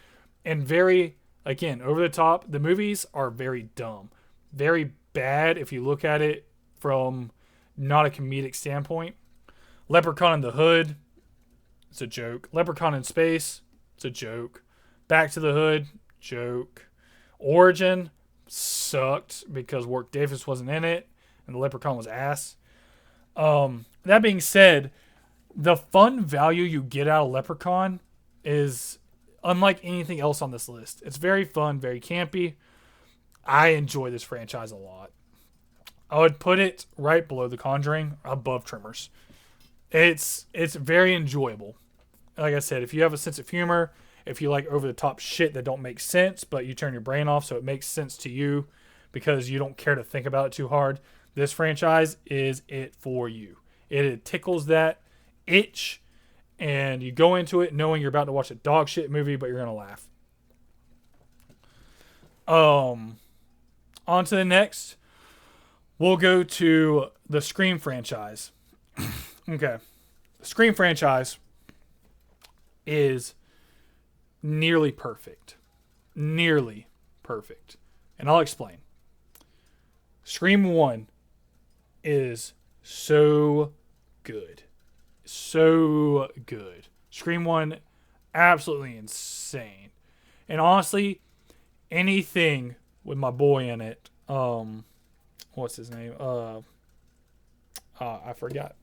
and very, again, over the top. The movies are very dumb. Very bad if you look at it from not a comedic standpoint. Leprechaun in the Hood, it's a joke. Leprechaun in Space, it's a joke. Back to the Hood, joke. Origin sucked because Warwick Davis wasn't in it and the Leprechaun was ass. That being said, the fun value you get out of Leprechaun is unlike anything else on this list. It's very fun, very campy. I enjoy this franchise a lot. I would put it right below The Conjuring, above Tremors. It's very enjoyable. Like I said, if you have a sense of humor, if you like over-the-top shit that don't make sense, but you turn your brain off so it makes sense to you because you don't care to think about it too hard, this franchise is it for you. It tickles that itch, and you go into it knowing you're about to watch a dog shit movie, but you're going to laugh. On to the next. We'll go to the Scream franchise. Okay. The Scream franchise is nearly perfect. Nearly perfect. And I'll explain. Scream 1 is so good. So good. Scream 1, absolutely insane. And honestly, anything with my boy in it, what's his name? I forgot.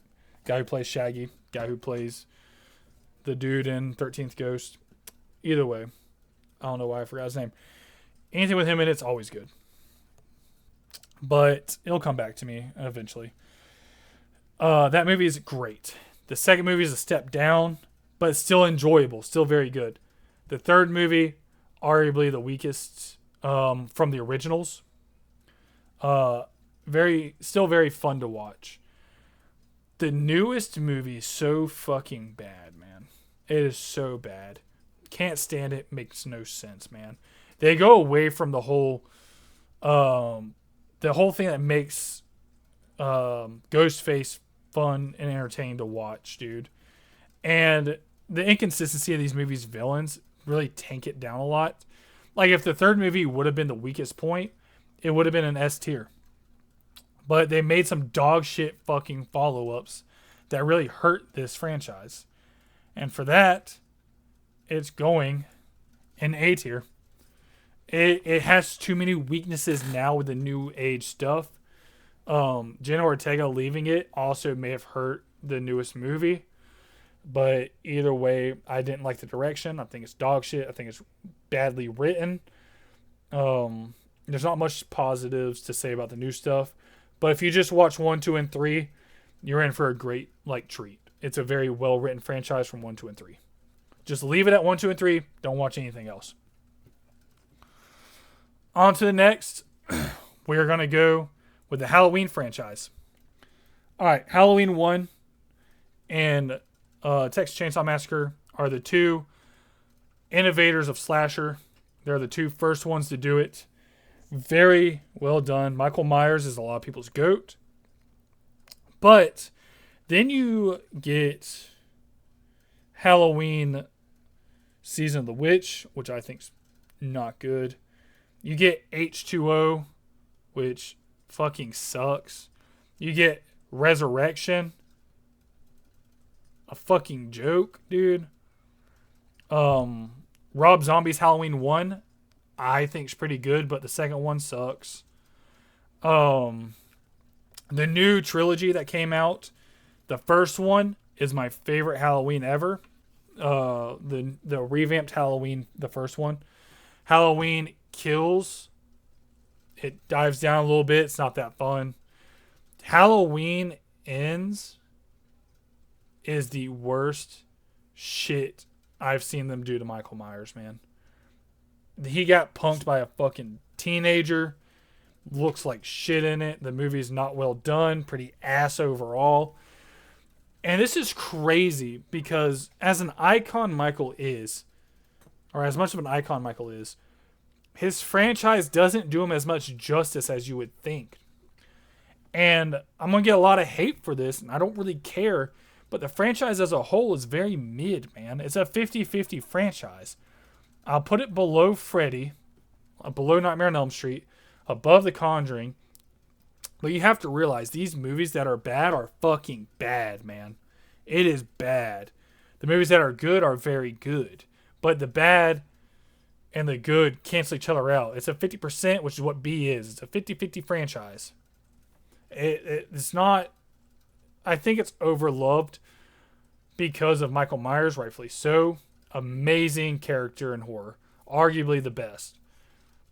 Guy who plays Shaggy. Guy who plays the dude in 13th Ghost. Either way. I don't know why I forgot his name. Anything with him in it's always good. But it'll come back to me eventually. That movie is great. The second movie is a step down, but it's still enjoyable. Still very good. The third movie, arguably the weakest from the originals. Still very fun to watch. The newest movie is so fucking bad, man. It is so bad. Can't stand it. Makes no sense, man. They go away from the whole thing that makes Ghostface fun and entertaining to watch, dude. And the inconsistency of these movies' villains really tank it down a lot. Like, if the third movie would have been the weakest point, it would have been an S tier. But they made some dog shit fucking follow-ups that really hurt this franchise. And for that, it's going in A tier. It has too many weaknesses now with the new age stuff. Jenna Ortega leaving it also may have hurt the newest movie. But either way, I didn't like the direction. I think it's dog shit. I think it's badly written. There's not much positives to say about the new stuff. But if you just watch 1, 2, and 3, you're in for a great treat. It's a very well-written franchise from 1, 2, and 3. Just leave it at 1, 2, and 3. Don't watch anything else. On to the next. We're going to go with the Halloween franchise. All right, Halloween 1 and Texas Chainsaw Massacre are the two innovators of slasher. They're the two first ones to do it. Very well done. Michael Myers is a lot of people's GOAT. But then you get Halloween Season of the Witch, which I think's not good. You get H2O, which fucking sucks. You get Resurrection, a fucking joke, dude. Rob Zombie's Halloween 1, I think's pretty good, but the second one sucks. The new trilogy that came out, the first one is my favorite Halloween ever. The revamped Halloween, the first one. Halloween Kills. It dives down a little bit. It's not that fun. Halloween Ends is the worst shit I've seen them do to Michael Myers, man. He got punked by a fucking teenager. Looks like shit in it. The movie's not well done. Pretty ass overall. And this is crazy because as an icon Michael is, or as much of an icon Michael is, his franchise doesn't do him as much justice as you would think. And I'm going to get a lot of hate for this, and I don't really care. But the franchise as a whole is very mid, man. It's a 50-50 franchise. I'll put it below Freddy, below Nightmare on Elm Street, above The Conjuring. But you have to realize these movies that are bad are fucking bad, man. It is bad. The movies that are good are very good. But the bad and the good cancel each other out. It's a 50%, which is what B is. It's a 50-50 franchise. It's not... I think it's overloved because of Michael Myers, rightfully so. Amazing character in horror. Arguably the best.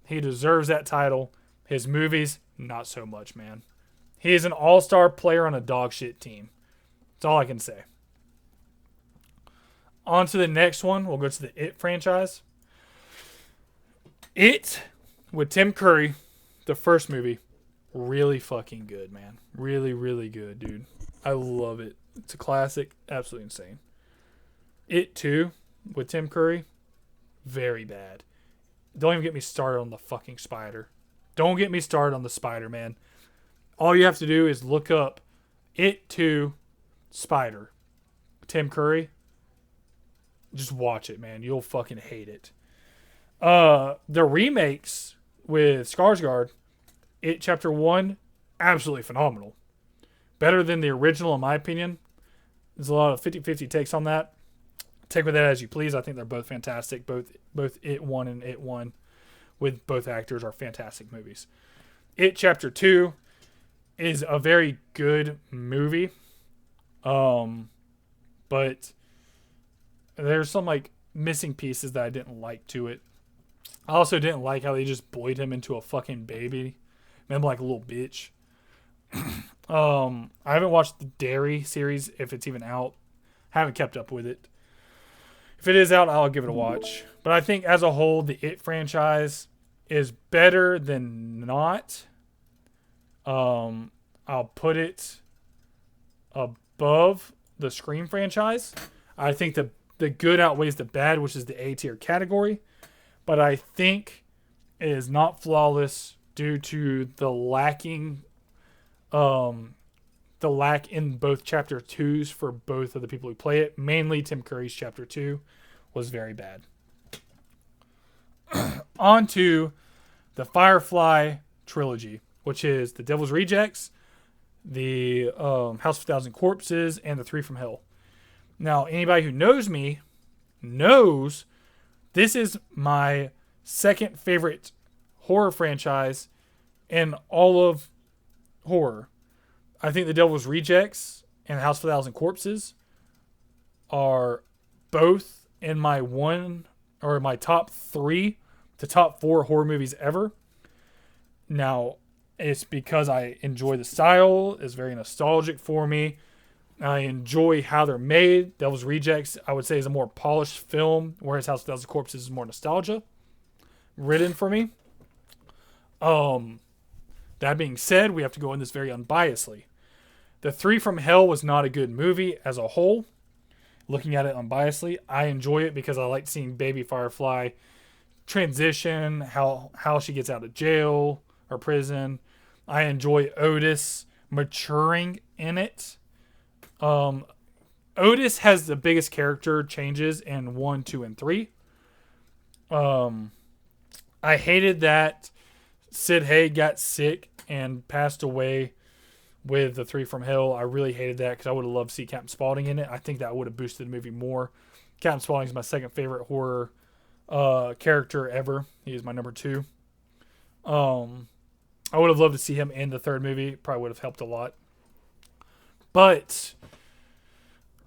He deserves that title. His movies, not so much, man. He is an all-star player on a dog shit team. That's all I can say. On to the next one. We'll go to the It franchise. It, with Tim Curry, the first movie, really fucking good, man. Really, really good, dude. I love it. It's a classic. Absolutely insane. It 2, with Tim Curry, very bad. Don't even get me started on the fucking spider. Don't get me started on the spider, man. All you have to do is look up It 2 Spider. Tim Curry. Just watch it, man. You'll fucking hate it. The remakes with Skarsgård, It Chapter 1, absolutely phenomenal. Better than the original, in my opinion. There's a lot of 50-50 takes on that. Take with that as you please. I think they're both fantastic. Both It 1 and It 1 with both actors are fantastic movies. It Chapter 2 is a very good movie. But there's some missing pieces that I didn't like to it. I also didn't like how they just boyed him into a fucking baby. Made him like a little bitch. I haven't watched the Dairy series, if it's even out. Haven't kept up with it. If it is out, I'll give it a watch. But I think as a whole, the It franchise is better than not. I'll put it above the Scream franchise. I think the good outweighs the bad, which is the A tier category. But I think it is not flawless due to the lack in both chapter 2s for both of the people who play it. Mainly Tim Curry's chapter 2 was very bad. On to the Firefly trilogy, which is The Devil's Rejects, the House of a Thousand Corpses, and The Three from Hell. Now, anybody who knows me knows this is my second favorite horror franchise in all of horror. I think The Devil's Rejects and House of a Thousand Corpses are both in my top 3 to top 4 horror movies ever. Now, it's because I enjoy the style. It's very nostalgic for me. I enjoy how they're made. Devil's Rejects, I would say, is a more polished film, whereas House of a Thousand Corpses is more nostalgia ridden for me. That being said, we have to go in this very unbiasedly. The Three from Hell was not a good movie as a whole. Looking at it unbiasedly, I enjoy it because I like seeing baby Firefly transition, how she gets out of jail or prison. I enjoy Otis maturing in it. Otis has the biggest character changes in 1, 2, and 3. I hated that Sid Haig got sick and passed away with The Three from Hell. I really hated that because I would have loved to see Captain Spaulding in it. I think that would have boosted the movie more. Captain Spaulding is my second favorite horror character ever. He is my number 2. I would have loved to see him in the third movie. Probably would have helped a lot. But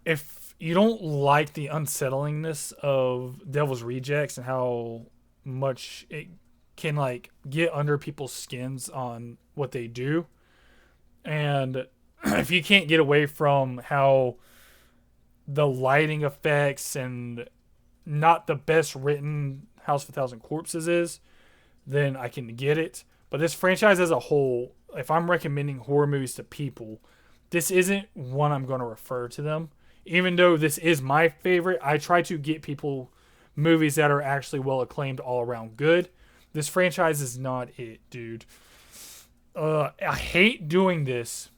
if you don't like the unsettlingness of Devil's Rejects and how much it can like get under people's skins on what they do, and if you can't get away from how the lighting effects and not the best written House of a Thousand Corpses is, then I can get it. But this franchise as a whole, if I'm recommending horror movies to people, this isn't one I'm going to refer to them. Even though this is my favorite, I try to get people movies that are actually well acclaimed, all around good. This franchise is not it, dude. I hate doing this,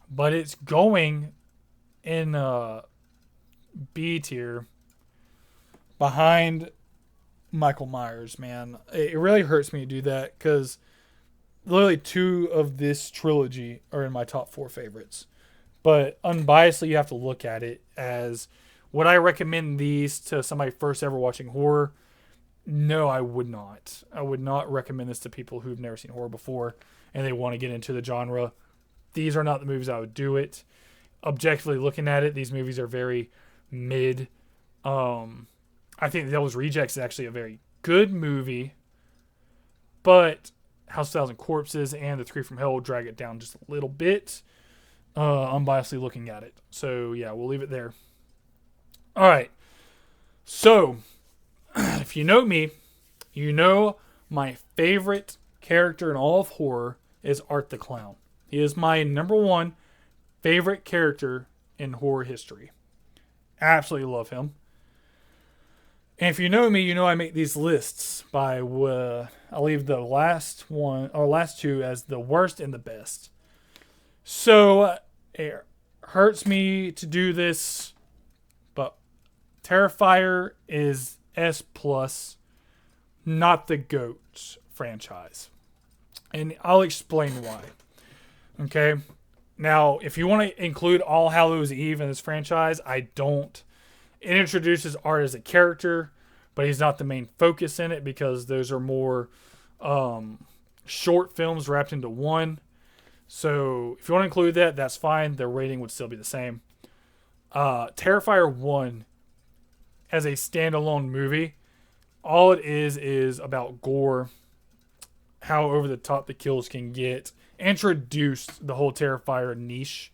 but it's going in B tier behind Michael Myers, man. It really hurts me to do that because literally 2 of this trilogy are in my top 4 favorites. But unbiasedly, you have to look at it as, would I recommend these to somebody first ever watching horror? No, I would not. I would not recommend this to people who've never seen horror before and they want to get into the genre. These are not the movies I would do it. Objectively looking at it, these movies are very mid. I think The Devil's Rejects is actually a very good movie, but House of a Thousand Corpses and The Three from Hell drag it down just a little bit, unbiasedly looking at it. So, yeah, we'll leave it there. All right. So, if you know me, you know my favorite character in all of horror is Art the Clown. He is my number 1 favorite character in horror history. Absolutely love him. And if you know me, you know I make these lists by I leave the last 2 as the worst and the best. So it hurts me to do this, but Terrifier is S+, not the GOAT franchise. And I'll explain why. Okay? Now, if you want to include All Hallows Eve in this franchise, I don't. It introduces Art as a character, but he's not the main focus in it because those are more short films wrapped into one. So if you want to include that, that's fine. Their rating would still be the same. Terrifier 1, as a standalone movie, all it is about gore, how over the top the kills can get. Introduced the whole Terrifier niche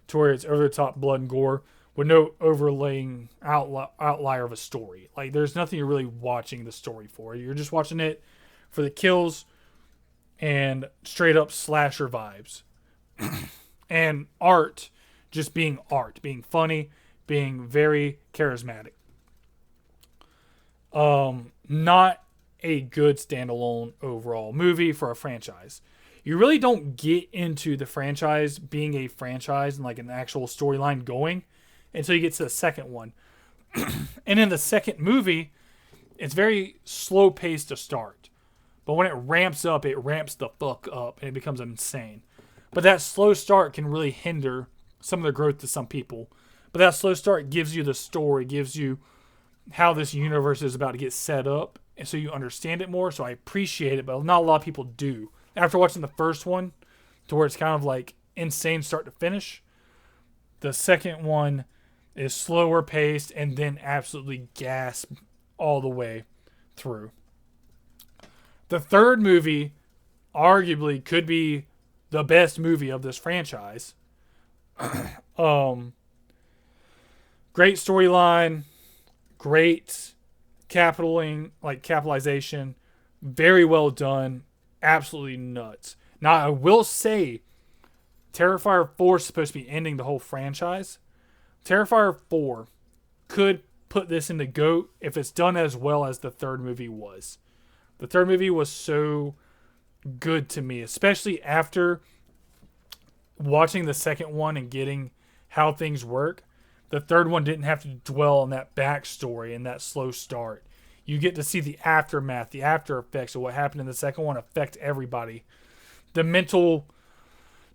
to where it's over the top blood and gore with no overlaying outlier of a story. Like, there's nothing you're really watching the story for. You're just watching it for the kills and straight up slasher vibes. And art just being art, being funny, being very charismatic. Not a good standalone overall movie for a franchise. You really don't get into the franchise being a franchise and like an actual storyline going until you get to the second one. And in the second movie, it's very slow paced to start. But when it ramps up, it ramps the fuck up and it becomes insane. But that slow start can really hinder some of the growth to some people. But that slow start gives you the story, gives you how this universe is about to get set up, and so you understand it more. So I appreciate it, but not a lot of people do. After watching the first one, to where it's kind of like insane start to finish, the second one is slower paced and then absolutely gasp all the way through. The third movie arguably could be the best movie of this franchise. Great storyline, great capitalization, very well done, absolutely nuts. Now I will say Terrifier 4 is supposed to be ending the whole franchise. Terrifier 4 could put this in the GOAT if it's done as well as the third movie was. The third movie was so good to me, especially after watching the second one and getting how things work. The third one didn't have to dwell on that backstory and that slow start. You get to see the aftermath, the after effects of what happened in the second one affect everybody. The mental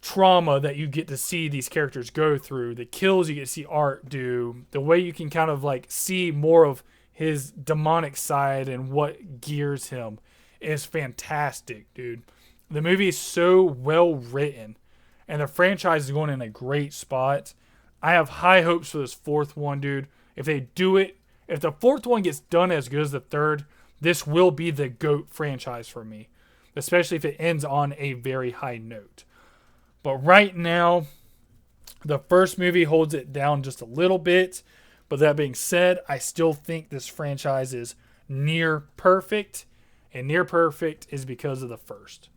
trauma that you get to see these characters go through, the kills you get to see Art do, the way you can kind of like see more of his demonic side and what gears him is fantastic, dude. The movie is so well written and the franchise is going in a great spot. I have high hopes for this fourth one, dude. If they do it, if the fourth one gets done as good as the third, this will be the GOAT franchise for me, especially if it ends on a very high note. But right now, the first movie holds it down just a little bit. But that being said, I still think this franchise is near perfect. And near perfect is because of the first.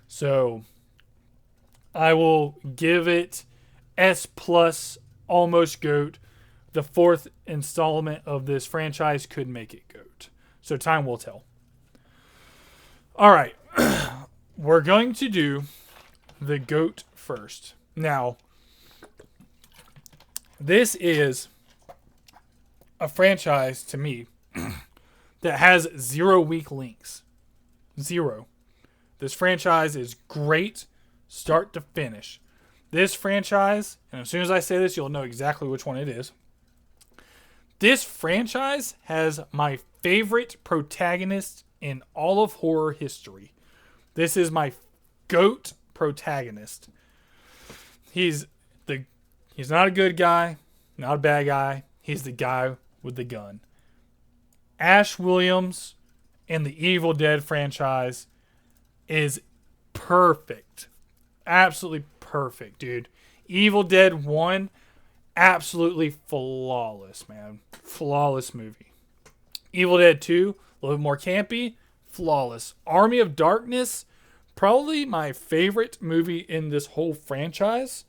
So I will give it S+, almost GOAT. The fourth installment of this franchise could make it GOAT. So time will tell. All right. We're going to do the GOAT first. Now, this is a franchise to me that has 0 weak links. 0. This franchise is great start to finish. This franchise, and as soon as I say this, you'll know exactly which one it is. This franchise has my favorite protagonist in all of horror history. This is my GOAT protagonist. He's not a good guy, not a bad guy. He's the guy with the gun. Ash Williams in the Evil Dead franchise is perfect. Absolutely perfect, dude. Evil Dead 1, absolutely flawless, man. Flawless movie. Evil Dead 2, a little bit more campy, flawless. Army of Darkness, probably my favorite movie in this whole franchise.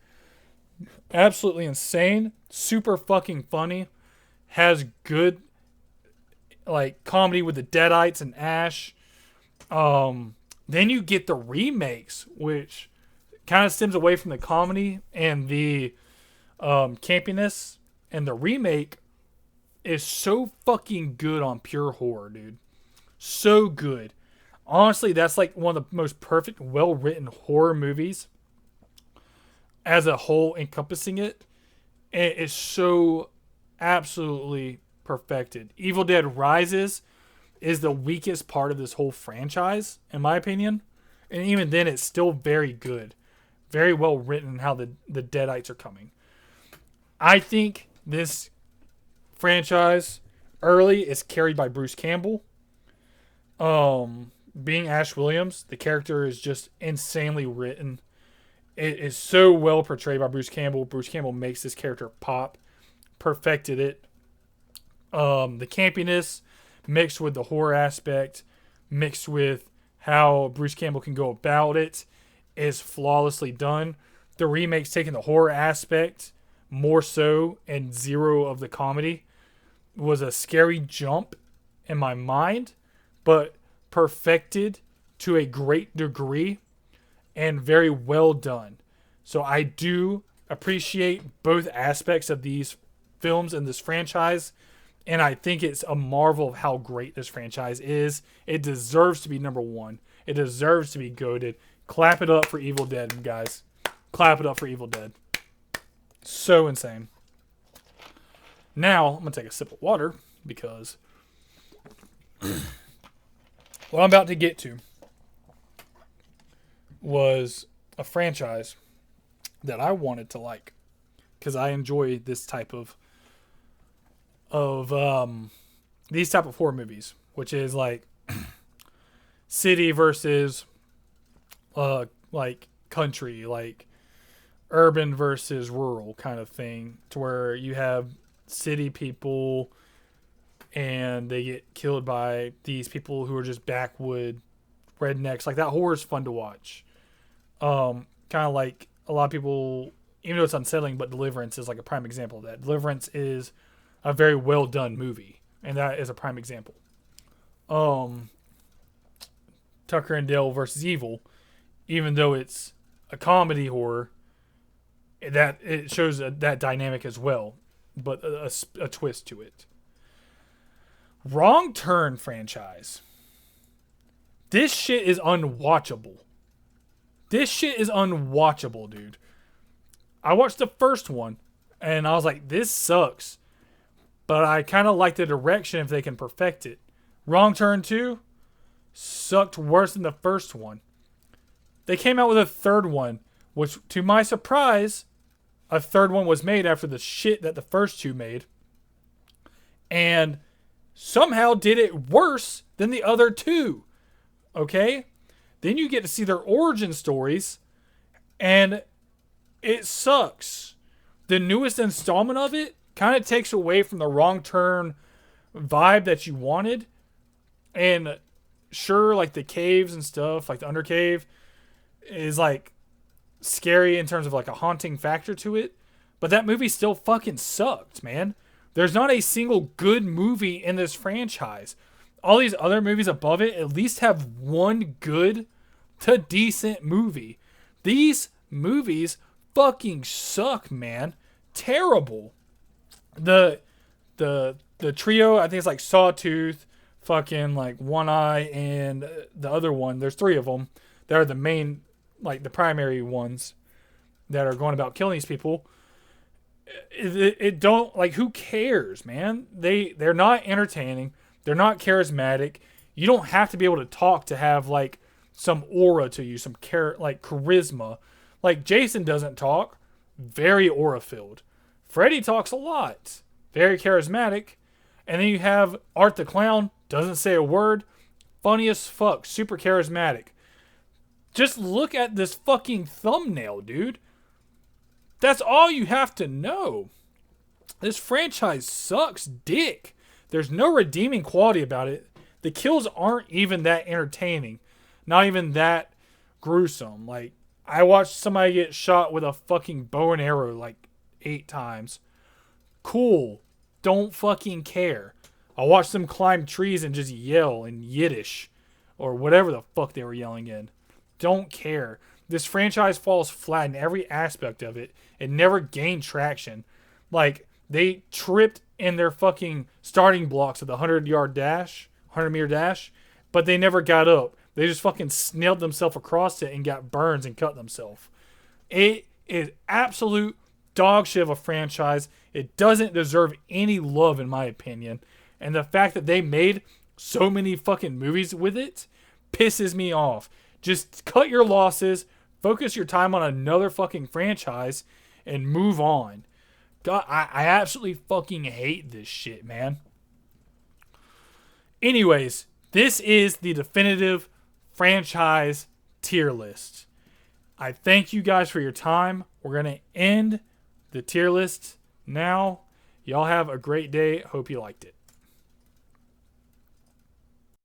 Absolutely insane. Super fucking funny. Has good like comedy with the Deadites and Ash. Then you get the remakes, which kind of stems away from the comedy and the campiness. And the remake is so fucking good on pure horror, dude. So good. Honestly, that's like one of the most perfect, well-written horror movies as a whole, encompassing it. It is so absolutely perfected. Evil Dead Rises is the weakest part of this whole franchise, in my opinion. And even then, it's still very good. Very well written how the Deadites are coming. I think this franchise early is carried by Bruce Campbell. Being Ash Williams, the character is just insanely written. It is so well portrayed by Bruce Campbell. Bruce Campbell makes this character pop. Perfected it. The campiness mixed with the horror aspect, mixed with how Bruce Campbell can go about it is flawlessly done. The remake's taking the horror aspect more so and zero of the comedy. Was a scary jump in my mind, but perfected to a great degree and very well done. So I do appreciate both aspects of these films and this franchise, and I think it's a marvel of how great this franchise is. It deserves to be number one. It deserves to be goated. Clap it up for Evil Dead, guys. Clap it up for Evil Dead. So insane. Now, I'm going to take a sip of water because what I'm about to get to was a franchise that I wanted to like because I enjoy this type of these type of horror movies, which is like city versus like country, like urban versus rural kind of thing, to where you have city people and they get killed by these people who are just backwood rednecks. Like that horror is fun to watch. Kind of like a lot of people, even though it's unsettling, but Deliverance is like a prime example of that. Deliverance is a very well done movie, and that is a prime example. Tucker and Dale versus Evil, even though it's a comedy horror, that it shows that dynamic as well, but a twist to it. Wrong Turn franchise. This shit is unwatchable. This shit is unwatchable, dude. I watched the first one, and I was like, this sucks. But I kind of like the direction if they can perfect it. Wrong Turn 2 sucked worse than the first one. They came out with a third one, which, to my surprise, a third one was made after the shit that the first two made. And somehow did it worse than the other two. Okay? Then you get to see their origin stories, and it sucks. The newest installment of it kind of takes away from the Wrong Turn vibe that you wanted. And sure, like the caves and stuff, like the Undercave, is like scary in terms of like a haunting factor to it. But that movie still fucking sucked, man. There's not a single good movie in this franchise. All these other movies above it at least have one good to decent movie. These movies fucking suck, man. Terrible. The trio, I think it's like Sawtooth, fucking like One Eye, and the other one. There's three of them. They're the main, like the primary ones that are going about killing these people. It don't, like, who cares, man? They're not entertaining. They're not charismatic. You don't have to be able to talk to have like some aura to you, some like charisma. Like Jason doesn't talk, very aura filled. Freddy talks a lot, very charismatic. And then you have Art the Clown, doesn't say a word, funny as fuck, super charismatic. Just look at this fucking thumbnail, dude. That's all you have to know. This franchise sucks dick. There's no redeeming quality about it. The kills aren't even that entertaining. Not even that gruesome. Like, I watched somebody get shot with a fucking bow and arrow like 8 times. Cool. Don't fucking care. I watched them climb trees and just yell in Yiddish. Or whatever the fuck they were yelling in. Don't care. This franchise falls flat in every aspect of it. It never gained traction. Like, they tripped in their fucking starting blocks of the 100-yard dash, 100-meter dash, but they never got up. They just fucking snailed themselves across it and got burns and cut themselves. It is absolute dog shit of a franchise. It doesn't deserve any love, in my opinion. And the fact that they made so many fucking movies with it pisses me off. Just cut your losses, focus your time on another fucking franchise, and move on. God, I absolutely fucking hate this shit, man. Anyways, this is the definitive franchise tier list. I thank you guys for your time. We're going to end the tier list now. Y'all have a great day. Hope you liked it.